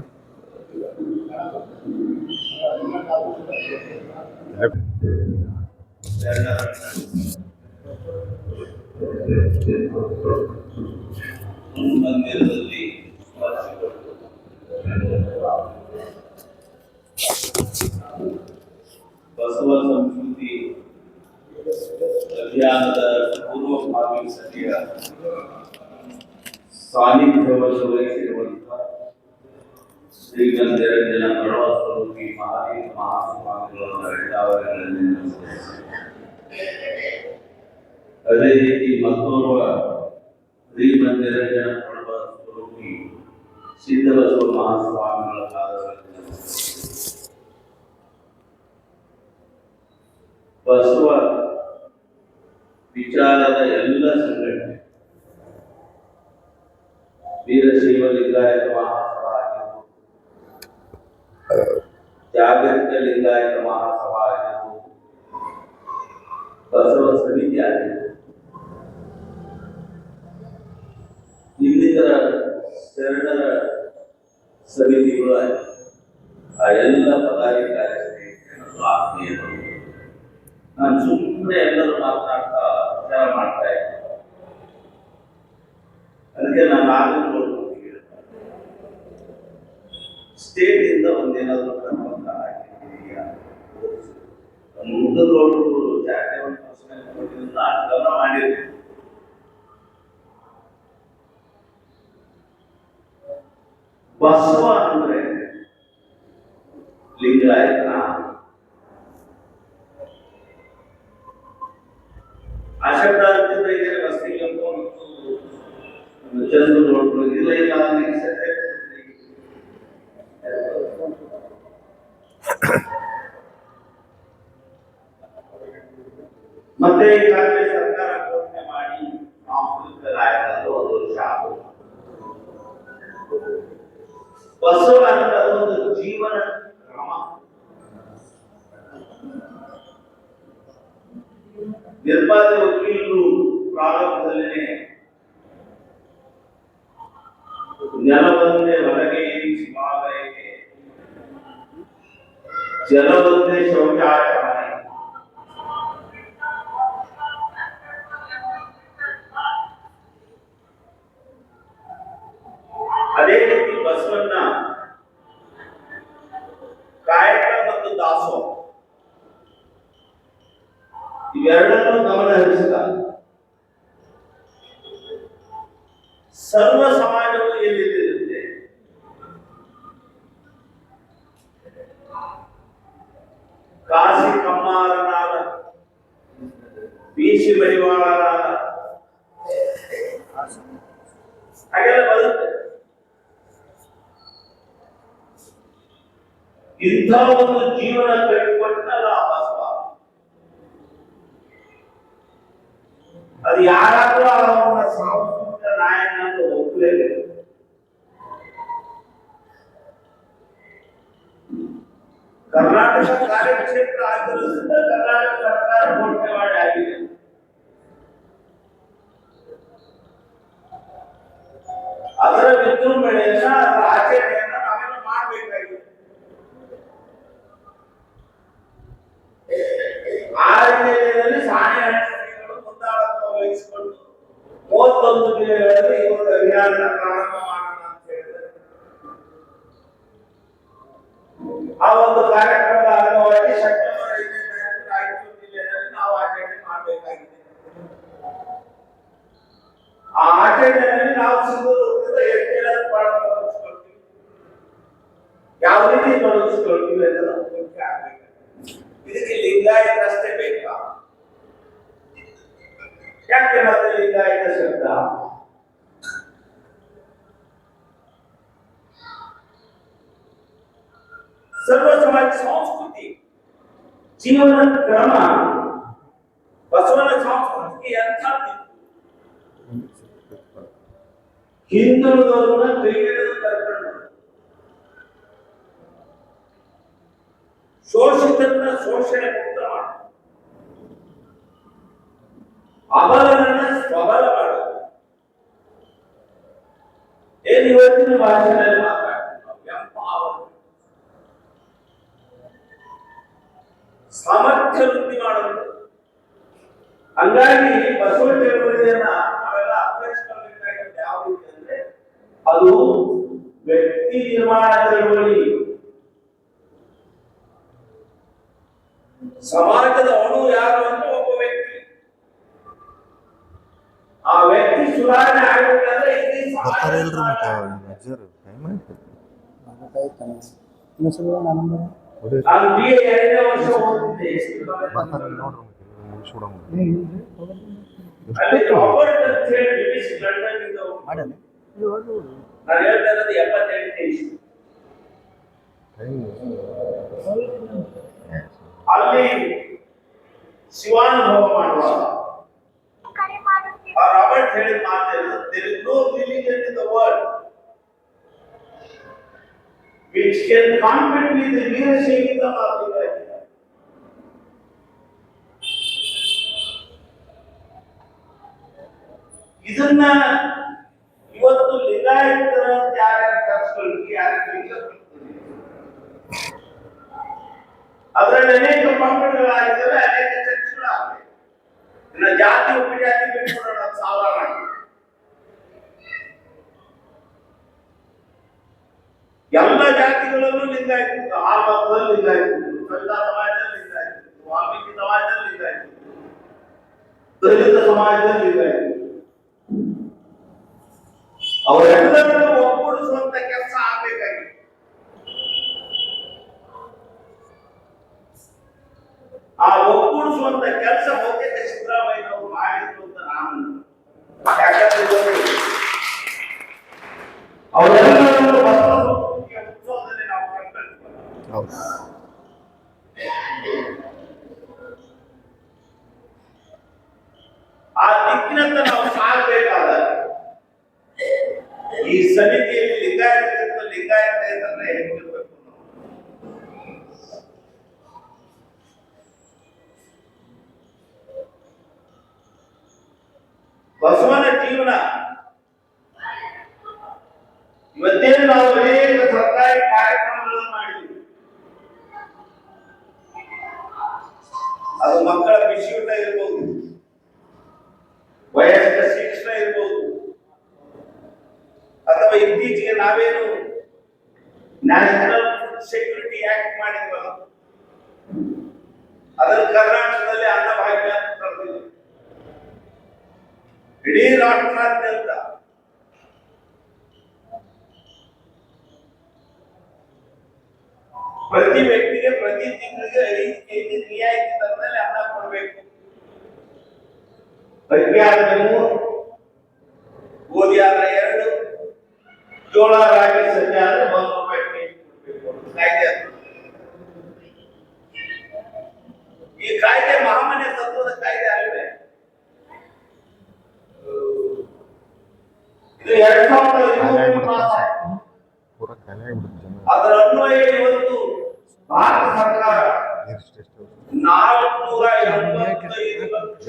ಮಂದಿರದಲ್ಲಿ ಬಸವ ಸಂಸ್ಕೃತಿ ಅಭಿಯಾನದ ಪೂರ್ವಭಾವಿ ಸಭೆಯ ಸಾನ್ನಿಧ್ಯವನ್ನು ವಹಿಸಿರುವಂತಹ ಶ್ರೀಗಂಧ ನಿರಂಜನ ಬಡವ ಸ್ವರೂಪಿ ಮಹಾದೇವ ಮಹಾಸ್ವಾಮಿಗಳನ್ನು ಎರಡಾವರಣೆಗಳಲ್ಲಿ ಅದೇ ರೀತಿ ಮತ್ತೋರ್ವ ಶ್ರೀಗಂಧ ನಿರಂಜನ ಬಡವ ಸ್ವರೂಪಿ ಸಿದ್ಧಬಸವ ಮಹಾಸ್ವಾಮಿಗಳ ಬಸವ ವಿಚಾರದ ಎಲ್ಲ ಸಂಘಟನೆ ವೀರಶೈವ ಲಿಂಗಾಯತ ಮಹಾಸಭಾ ಆಗಿರ್ಬೋದು, ಜಾಗತಿಕ ಲಿಂಗಾಯತ ಮಹಾಸಭಾ ಆಗಿರ್ಬೋದು, ಬಸವ ಸಮಿತಿ ಆಗಿರ್ಬೋದು, ಇನ್ನಿತರ ಶರಣರ ಸಮಿತಿಗಳು ಆ ಎಲ್ಲ ಪದಾಧಿಕಾರಿ ಆತ್ಮೀಯರು ನಾನು ಸುಮ್ಮನೆ ಎಲ್ಲರೂ ಮಾತನಾಡ್ತಾ ವಿಚಾರ ಮಾಡ್ತಾ ಇದ್ದೆ. ಅದಕ್ಕೆ ನಾನು ಆಗಲೂ ನೋಡ್ಕೊಳ್ತೀವಿ, ಸ್ಟೇಟ್ ಇಂದ ಒಂದೇನಾದ್ರು ಕ್ರಮವನ್ನು ಆಗಿದೆಯಾ ಮುಂದೆ ನೋಡ್ಬೋದು. ಜಾಗವನ್ನು ಕ್ರಮ ಮಾಡಿರ್ತೀವಿ. ಬಸವ ಅಂದ್ರೆ ಲಿಂಗಾಯತನ ಆಶಕ್ತಾಂತಿಂದ ಇದೆ ಬಸ್ತಿಗೆ ಚಂದ್ರ ನೋಡ್ಬೋದು. ಇಲ್ಲ ಇಲ್ಲ ಮತ್ತೆ ಈಗಾಗಲೇ ಸರ್ಕಾರ ಘೋಷಣೆ ಮಾಡಿ ಸಾಂಸ್ಕೃತಿಕ ರಾಯಕರು 1 ವರ್ಷ ಆಗುವುದು. ಬಸವ ಅಂತ ಒಂದು ಜೀವನ ಕ್ರಮ. ನಿರ್ಮಾತ ವಕೀಲರು ಪ್ರಾರಂಭದಲ್ಲೇ ನೆಲವೊಂದೇ ಹೊರಗೆ ಶಿವಾಲಯಕ್ಕೆ ಜಲವೊಂದೇ ಶೌಚಾಚರಣೆ, ಅದೇ ರೀತಿ ಬಸವಣ್ಣ ಕಾಯಕ ಮತ್ತು ದಾಸೋಹ ಇವೆರಡನ್ನೂ ಗಮನ ಹರಿಸಿದ. ಸರ್ವ ಸಮಾಜವು ಎಲ್ಲಿರುತ್ತೆ, ಕಾಶಿ ಕಮ್ಮಾರನಾದ, ಬೀಸಿ ಮರಿವಾಳನಾದ ಹಾಗೆಲ್ಲ ಬರುತ್ತೆ. ಇಂಥ ಒಂದು ಜೀವನ ಕಟ್ಟಿಕೊಟ್ಟಲ್ಲ ಬಸವ. ಅದು ಯಾರಾದ್ರೂ ಅವನ ಸಾಂಸ್ಕೃತಿಕ ನಾಯಕ ಅಂತ ಒಪ್ಪಲೇಬೇಕು. ಕರ್ನಾಟಕ ಕಾರ್ಯಕ್ಷೇತ್ರ ಆಗಿರೋದ್ರಿಂದ ಕರ್ನಾಟಕ ಸರ್ಕಾರ ಘೋಷಣೆ ಮಾಡಿ ಆಗಿದೆ. ಅದರ ವಿಜೃಂಭಣೆಯನ್ನ ಅದರ ಆಚರಣೆಯನ್ನ ನಾವೆಲ್ಲ ಮಾಡಬೇಕಾಗಿದೆ. ಆ ಹಿನ್ನೆಲೆಯಲ್ಲಿ ಸಾಣೆ ಮುಂದಾಳತ್ವ ವಹಿಸಿಕೊಂಡು 31 ಜಿಲ್ಲೆಗಳಲ್ಲಿ ಇವತ್ತು ಅಭಿಯಾನ ಪ್ರಾರಂಭ ಮಾಡೋಣ ಅಂತ ಹೇಳಿದರೆ ಆ ಒಂದು ಕಾರ್ಯಕ್ರಮದ ಅಂಗವಾಗಿ ಸೆಪ್ಟೆಂಬರ್ 5ನೇ ತಾರೀಕು ರಾಯಚೂರು ಜಿಲ್ಲೆಯಲ್ಲಿ ನಾವು ಆಚರಣೆ ಮಾಡಬೇಕಾಗಿದೆ. ಆ ಆಚರಣೆಯಲ್ಲಿ ನಾವು ಸಿಂಧೂರಿಂದ ಎಷ್ಟು ತೊಡಗಿಸ್ಕೊಳ್ತೀವಿ, ಯಾವ ರೀತಿ ತೊಡಗಿಸ್ಕೊಳ್ತೀವಿ ಅಂತ ನಾವು ಮುಖ್ಯ ಆಗಬೇಕು. ಇದಕ್ಕೆ ಲಿಂಗಾಯತ ರಸ್ತೆ ಬೇಕಾ? ಯಾಕೆ ಮತ್ತೆ ಲಿಂಗಾಯತ ಶಬ್ದ? ಸರ್ವ ಸಮಾಜ ಸಂಸ್ಕೃತಿ ಜೀವನ ಕ್ರಮ ಬಸವನ ಸಂಸ್ಕೃತಿಗೆ ಎಂಥ ಹಿಂದುಳಿದವ್ರನ್ನ ಕೈ ಹಿಡಿದು ಕರ್ಕೊಂಡು ಶೋಷಿತರನ್ನ ಶೋಷಣೆ ಮುಕ್ತ ಮಾಡ, ಅಬಲರನ್ನ ಸ್ವಬಲ ಮಾಡು. ಏನ್ ಇವತ್ತಿನ ಭಾಷೆಯಲ್ಲಿ ಸಾಮರ್ಥ್ಯ ವೃದ್ಧಿ ಮಾಡೋದು. ಹಂಗಾಗಿ ಬಸವ ಚಳವಳಿಯನ್ನ ನಾವೆಲ್ಲ ಅರ್ಥೈಸ್ಕೊಳ್ಬೇಕಾಗಿರೋದು ಯಾವ ರೀತಿ ಅಂದ್ರೆ ಅದು ವ್ಯಕ್ತಿ ನಿರ್ಮಾಣ ಚಳವಳಿ. ಸಮಾಜದ ಅಣು ಯಾರು ಅಂದ್ರೆ ಒಬ್ಬ ವ್ಯಕ್ತಿ. ಆ ವ್ಯಕ್ತಿ ಸುಧಾರಣೆ ಆಗಬೇಕಾದ್ರೆ ಇಡೀ ನಾನು BA 2ನೇ ವರ್ಷ ಓದ್ತಿದ್ದೆ. ಅಲ್ಲಿ ರಾಬರ್ಟ್ ಅಂತ ಹೇಳಿ ಬ್ರಿಟಿಷ್ ಲಂಡನ್ ಇಂದ ನಾನು ಹೇಳ್ತಾ ಇರೋದು 78ನೇ ಇಸ್ವಿ. ಅಲ್ಲಿ ಶಿವಾನುಭವ ಮಾಡುವಾಗ ರಾಬರ್ಟ್ ಹೇಳಿದ ಮಾತೇನು, there is no religion in the world which can compete with the Veerashaivism of Hinduism. ಇದನ್ನ ಇವತ್ತು ಲಿಂಗಾಯತರ ಯಾರ್ಯಾರು ಕರ್ಸ್ಕೊಳ್ತೀವಿ, ಯಾರು ಅದರಲ್ಲಿ ಅನೇಕ ಪಂಗಡಗಳಾಗಿದ್ದಾವೆ, ಅನೇಕ ಚರ್ಚ್ಗಳಾಗಿವೆ. ಇನ್ನು ಜಾತಿ ಉಪಜಾತಿ ಬಿಟ್ಕೊಡೋಣ ಸಾಧಾರಣ. ಎಲ್ಲ ಜಾತಿಗಳಲ್ಲೂ ಲಿಂಗಾಯತ, ಆ ಮತದಲ್ಲಿ ಲಿಂಗಾಯತ, ಕನ್ನಡ ಸಮಾಜದಲ್ಲಿ ಲಿಂಗಾಯತ, ವಾಲ್ಮೀಕಿ ಸಮಾಜದಲ್ಲಿ ಲಿಂಗಾಯತ, ದಲಿತ ಸಮಾಜದಲ್ಲಿ ಲಿಂಗಾಯತ. ಅವರೆಲ್ಲರನ್ನು ಒಗ್ಗೂಡಿಸುವಂತ ಕೆಲಸ ಆಗ್ಬೇಕಾಗಿದೆ. ಆ ಒಗ್ಗೂಡಿಸುವಂತ ಕೆಲಸ ಬಹುತೇಕ ಸಿದ್ದರಾಮಯ್ಯನವರು ಮಾಡಿದ್ರು ಅಂತ ನಾನು, ಯಾಕಂದ್ರೆ ಅವರೆಲ್ಲರನ್ನು ಬಸವ ಉತ್ಸವದಲ್ಲಿ ನಾವು ಕಂಡು ಆ ದಿಕ್ಕಿನಂತ ನಾವು ಸಾಗಬೇಕಾದ ಈ ಸಮಿತಿಯಲ್ಲಿ ಲಿಂಗಾಯತ ಅಂತಂದ್ರೆ ಹೇಗಿರ್ಬೇಕು? ಬಸವನ ಜೀವನ ಇವತ್ತೇನು ನಾವು ಅನೇಕ ಸರ್ಕಾರಿ ಕಾರ್ಯಕ್ರಮಗಳನ್ನು ಮಾಡಿದ್ವಿ. ಅದು ಮಕ್ಕಳ ಬಿಸಿಯೂಟ ಇರ್ಬೋದು, ವಯಸ್ಕ ಶಿಕ್ಷಣ ಇರ್ಬೋದು, ಅಥವಾ ಇತ್ತೀಚೆಗೆ ನಾವೇನು ನ್ಯಾಷನಲ್ ಫುಡ್ ಸೆಕ್ಯೂರಿಟಿ ಆಕ್ಟ್ ಮಾಡಿದ್ವಲ್ಲ, ಅದನ್ನು ಕರ್ನಾಟಕದಲ್ಲಿ ಅನ್ನಭಾಗ್ಯ ಅಂತ ಕರೆದಿದ್ವಿ. ಇಡೀ ರಾಷ್ಟ್ರಾದ್ಯಂತ ಪ್ರತಿ ವ್ಯಕ್ತಿಗೆ ಪ್ರತಿ ತಿಂಗಳಿಗೆ 5 kg ರಿಯಾಯಿತಿ ದರದಲ್ಲಿ ಅನ್ನ ಕೊಡಬೇಕು. ಅಕ್ಕಿ ಆದ್ರೆ 3, ಗೋಧಿ ಆದ್ರೆ 2, ಜೋಳ ರಾಗಿ ಸಜ್ಜೆ ಆದ್ರೆ 1 ರೂಪಾಯಿ ಕೆಜಿ ಕೊಡಬೇಕು. ಕಾಯ್ದೆ ಈ ಕಾಯ್ದೆ ಮಹಾಮಾನ್ಯ ತತ್ವದ ಕಾಯ್ದೆ ಅಲ್ವೇ? ಇದು 2023 ಮಾಸ. ಅದರ ಅನ್ವಯ ಇವತ್ತು ಭಾರತ ಸರ್ಕಾರ 485 ಲಕ್ಷ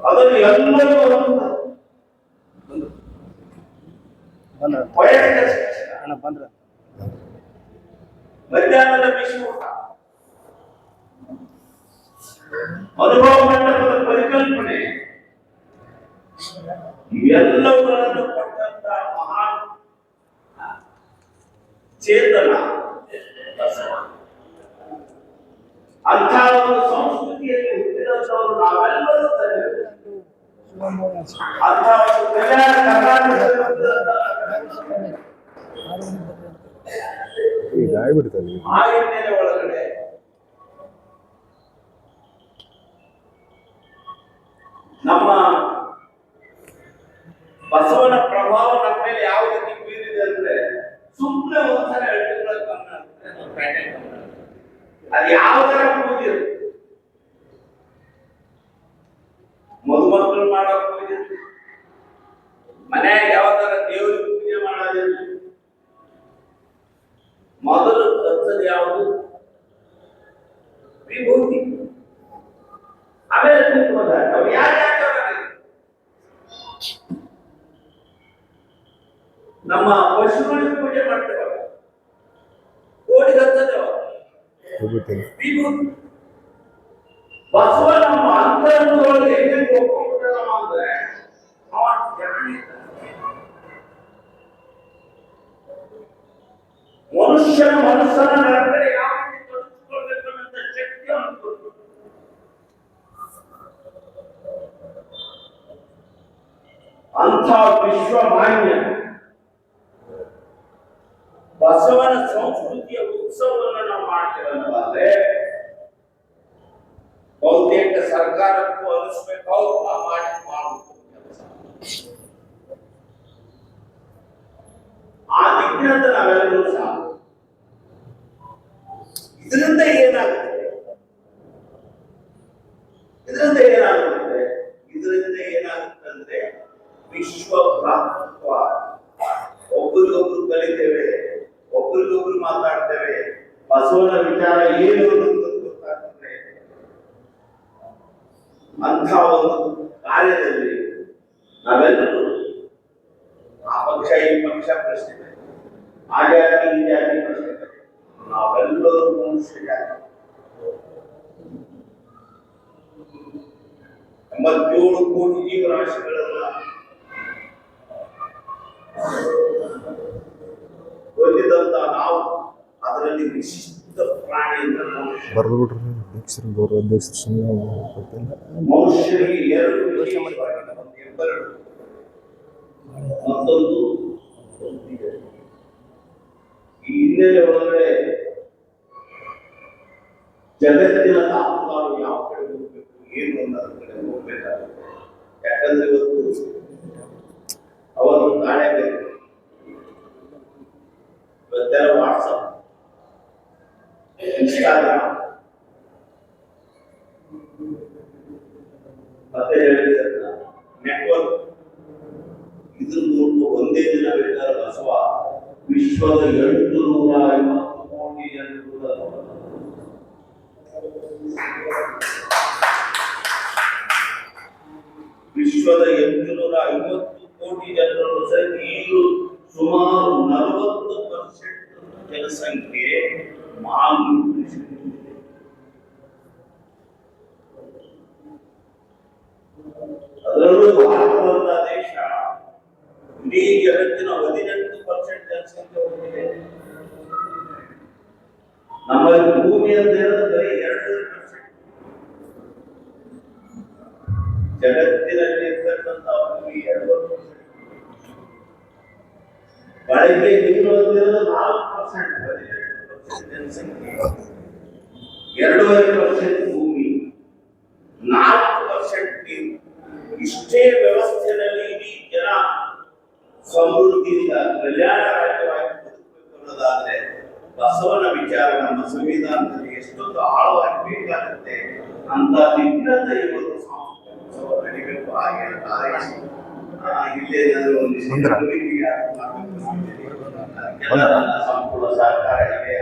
ಅದನ್ನು ಎಲ್ಲರೂ ಮಧ್ಯಾಹ್ನದ ಬಿಸಿ ಊಟ, ಅನುಭವ ಮಂಟಪದ ಪರಿಕಲ್ಪನೆ, ಇವೆಲ್ಲವುಗಳನ್ನು ಕೊಟ್ಟಂತ ಮಹಾನ್ ಚೇತನ ಅಂಥ ಒಂದು ಸಂಸ್ಕೃತಿಯಲ್ಲಿ ಹುಟ್ಟಿದಂತವರು ನಾವೆಲ್ಲರೂ ಅಂಥ ಒಂದು ಕಲ್ಯಾಣ ಕರ್ನಾಟಕದಲ್ಲಿ ಆ ಹಿನ್ನೆಲೆ ಒಳಗಡೆ ನಮ್ಮ ಬಸವನ ಪ್ರಭಾವ ನಮ್ಮ ಮೇಲೆ ಯಾವ ರೀತಿ ಬೀರಿದೆ ಅಂದ್ರೆ ಸುಮ್ಮನೆ ಒಂದ್ಸಲ ಎಳ್ಳುಗಳ ಗಮನ ಇರುತ್ತೆ, ನಮ್ಮ ಪ್ಯಾಟೆ ಗಮನ ಇರುತ್ತೆ. ಅದು ಯಾವ್ದಾರ ಪೂಜೆ ಇರುತ್ತೆ, ಮದುಮಕ್ಕಳು ಮಾಡೋ ಪೂಜೆ, ಮನ್ಯಾಗ ಯಾವ್ದಾರ ದೇವ್ರಿಗೆ ಪೂಜೆ ಮಾಡೋದಿರ್ಲಿ, ಮೊದಲು ಹಚ್ಚದು ಯಾವುದು ವಿಭೂತಿ. ಆಮೇಲೆ ಕುಂಕುಮದ ನಾವು ಯಾರ್ಯಾರು ನಮ್ಮ ಪಶುಗಳಿಗೆ ಪೂಜೆ ಮಾಡ್ತೇವಲ್ಲ, ಕೋಡಿಗೆ ಹಚ್ಚದೇವ ವಿಭೂತಿ. ಬಸವ ನಮ್ಮ ಅಂತರಂಗದೊಳಗೆ ಹೆಂಗೆ ಒಪ್ಪಿಕೊಂಡವ ಅಂದ್ರೆ ಅವ ಜ್ಞಾನಿ. ಮನುಷ್ಯನ ಮನಸ್ಸನ್ನ ನಡಕಡೆ ಯಾವ ರೀತಿ ತೊಡಗಿಸಿಕೊಳ್ಬೇಕು ಅನ್ನೋ ಶಕ್ತಿ ಅವನಿಗೆ ಗೊತ್ತು. ಅಂಥ ವಿಶ್ವಮಾನ್ಯ ಬಸವನ ಸಂಸ್ಕೃತಿಯ ಉತ್ಸವವನ್ನು ನಾವು ಮಾಡ್ತೇವನ್ನವಾದ್ರೆ ಬಹುತೇಕ ಸರ್ಕಾರಕ್ಕೂ ಅನಿಸ್ಬೇಕು, ಮಾಡಬೇಕು. ಆ ದಿಕ್ಕಿನಂತೆ ನಾವೆಲ್ಲರೂ ಸಹ ಇದರಿಂದ ಏನಾಗುತ್ತೆ, ಇದರಿಂದ ಏನಾಗುತ್ತೆ ಅಂದ್ರೆ ವಿಶ್ವ ಭ್ರಾತೃತ್ವ. ಒಬ್ಬರಿಗೊಬ್ರು ಕಲಿತೇವೆ, ಒಬ್ಬರಿಗೊಬ್ರು ಮಾತಾಡ್ತೇವೆ, ಬಸವನ ವಿಚಾರ ಏನು ಅನ್ನೋದು ಗೊತ್ತಾಗ್ತದೆ. ಅಂಥ ಒಂದು ಕಾರ್ಯದಲ್ಲಿ ನಾವೆಲ್ಲರೂ ಆ ಪಕ್ಷ ಈ ಪಕ್ಷ ಪ್ರಶ್ನೆ, ಆ ಜಾತಿ ಈ ಜಾತಿ ಪ್ರಶ್ನೆ, ನಾವೆಲ್ಲರೂ ಮನುಷ್ಯ ಜಾತಿ. 87 ಕೋಟಿ ಜೀವರಾಶಿಗಳನ್ನ ಹೊಂದಿದಂತ ನಾವು ಅದರಲ್ಲಿ ವಿಶಿಷ್ಟ ಪ್ರಾಣಿ ಅಂತ ಮನುಷ್ಯರಿಗೆ 2 ವಿಶೇಷವಾಗಿದೆ. ಮತ್ತೊಂದು ಈ ಹಿನ್ನೆಲೆ ಒಳಗಡೆ ಜಗತ್ತಿನ ತಾಪಮಾನ ಯಾವ ಕಡೆ ಹೋಗ್ಬೇಕು, ಏನು ಅನ್ನೋದ್ರ ಕಡೆ ಹೋಗ್ಬೇಕಾಗುತ್ತೆ. ಯಾಕಂದ್ರೆ ಇವತ್ತು ಅವರು ನಾಳೆ ಬೇಕು, ಇವತ್ತೆಲ್ಲ ವಾಟ್ಸಪ್, ಇನ್ಸ್ಟಾಗ್ರಾಮ್, ಮತ್ತೆ ನೆಟ್ವರ್ಕ್, ಇದ್ರ ಮೂಲಕ ಒಂದೇ ದಿನ ಬೇಕಾದ್ರೆ ಬಸವ ವಿಶ್ವದ 850 ಕೋಟಿ ಜನರು ವಿಶ್ವದ 850 ಕೋಟಿ ಜನರನ್ನು ಸರಿ ಈಗಲೂ ಸುಮಾರು 40% ಜನಸಂಖ್ಯೆ ಮಾಲ್ನ್ಯೂಟ್ರಿಷನ್. ಅದರಲ್ಲೂ ಭಾರತದಂತ ದೇಶ ಇಡೀ ಜಗತ್ತಿನ 18% ಜನಸಂಖ್ಯೆ ಹೊಂದಿದೆ. ನಮ್ಮಲ್ಲಿ ಭೂಮಿ ಅಂತ ಹೇಳಿದ್ರೆ ಬರೀ 2%. ಜಗತ್ತಿನಲ್ಲಿ ಇರ್ತಕ್ಕಂಥ ಭೂಮಿ 2%. ಬಳಕೆ ನೀರು ಅಂತಿರೋದು 4%, 18% ಜನಸಂಖ್ಯೆ, 2.5% ಭೂಮಿ, 4% ನೀರು. ಇಷ್ಟೇ ವ್ಯವಸ್ಥೆಯಲ್ಲಿ ಇಡೀ ಜನ ಸಮೃದ್ಧಿಯಿಂದ ಕಲ್ಯಾಣ ರಾಜ್ಯವಾಗಿ ಬದುಕಬೇಕು ಅನ್ನೋದಾದ್ರೆ ಬಸವನ ವಿಚಾರ ನಮ್ಮ ಸಂವಿಧಾನದಲ್ಲಿ ಎಷ್ಟೊಂದು ಆಳವಾಗಿ ಬೇಕಾಗುತ್ತೆ ಅಂತ ದಿಗ್ಗಜ ಇವತ್ತು ಸಂಸ್ಕೃತ ನಡಿಬೇಕು. ಹಾಗೆ ಇಲ್ಲೇ ಸಂಪೂರ್ಣ ಸಹಕಾರ ಇದೆ.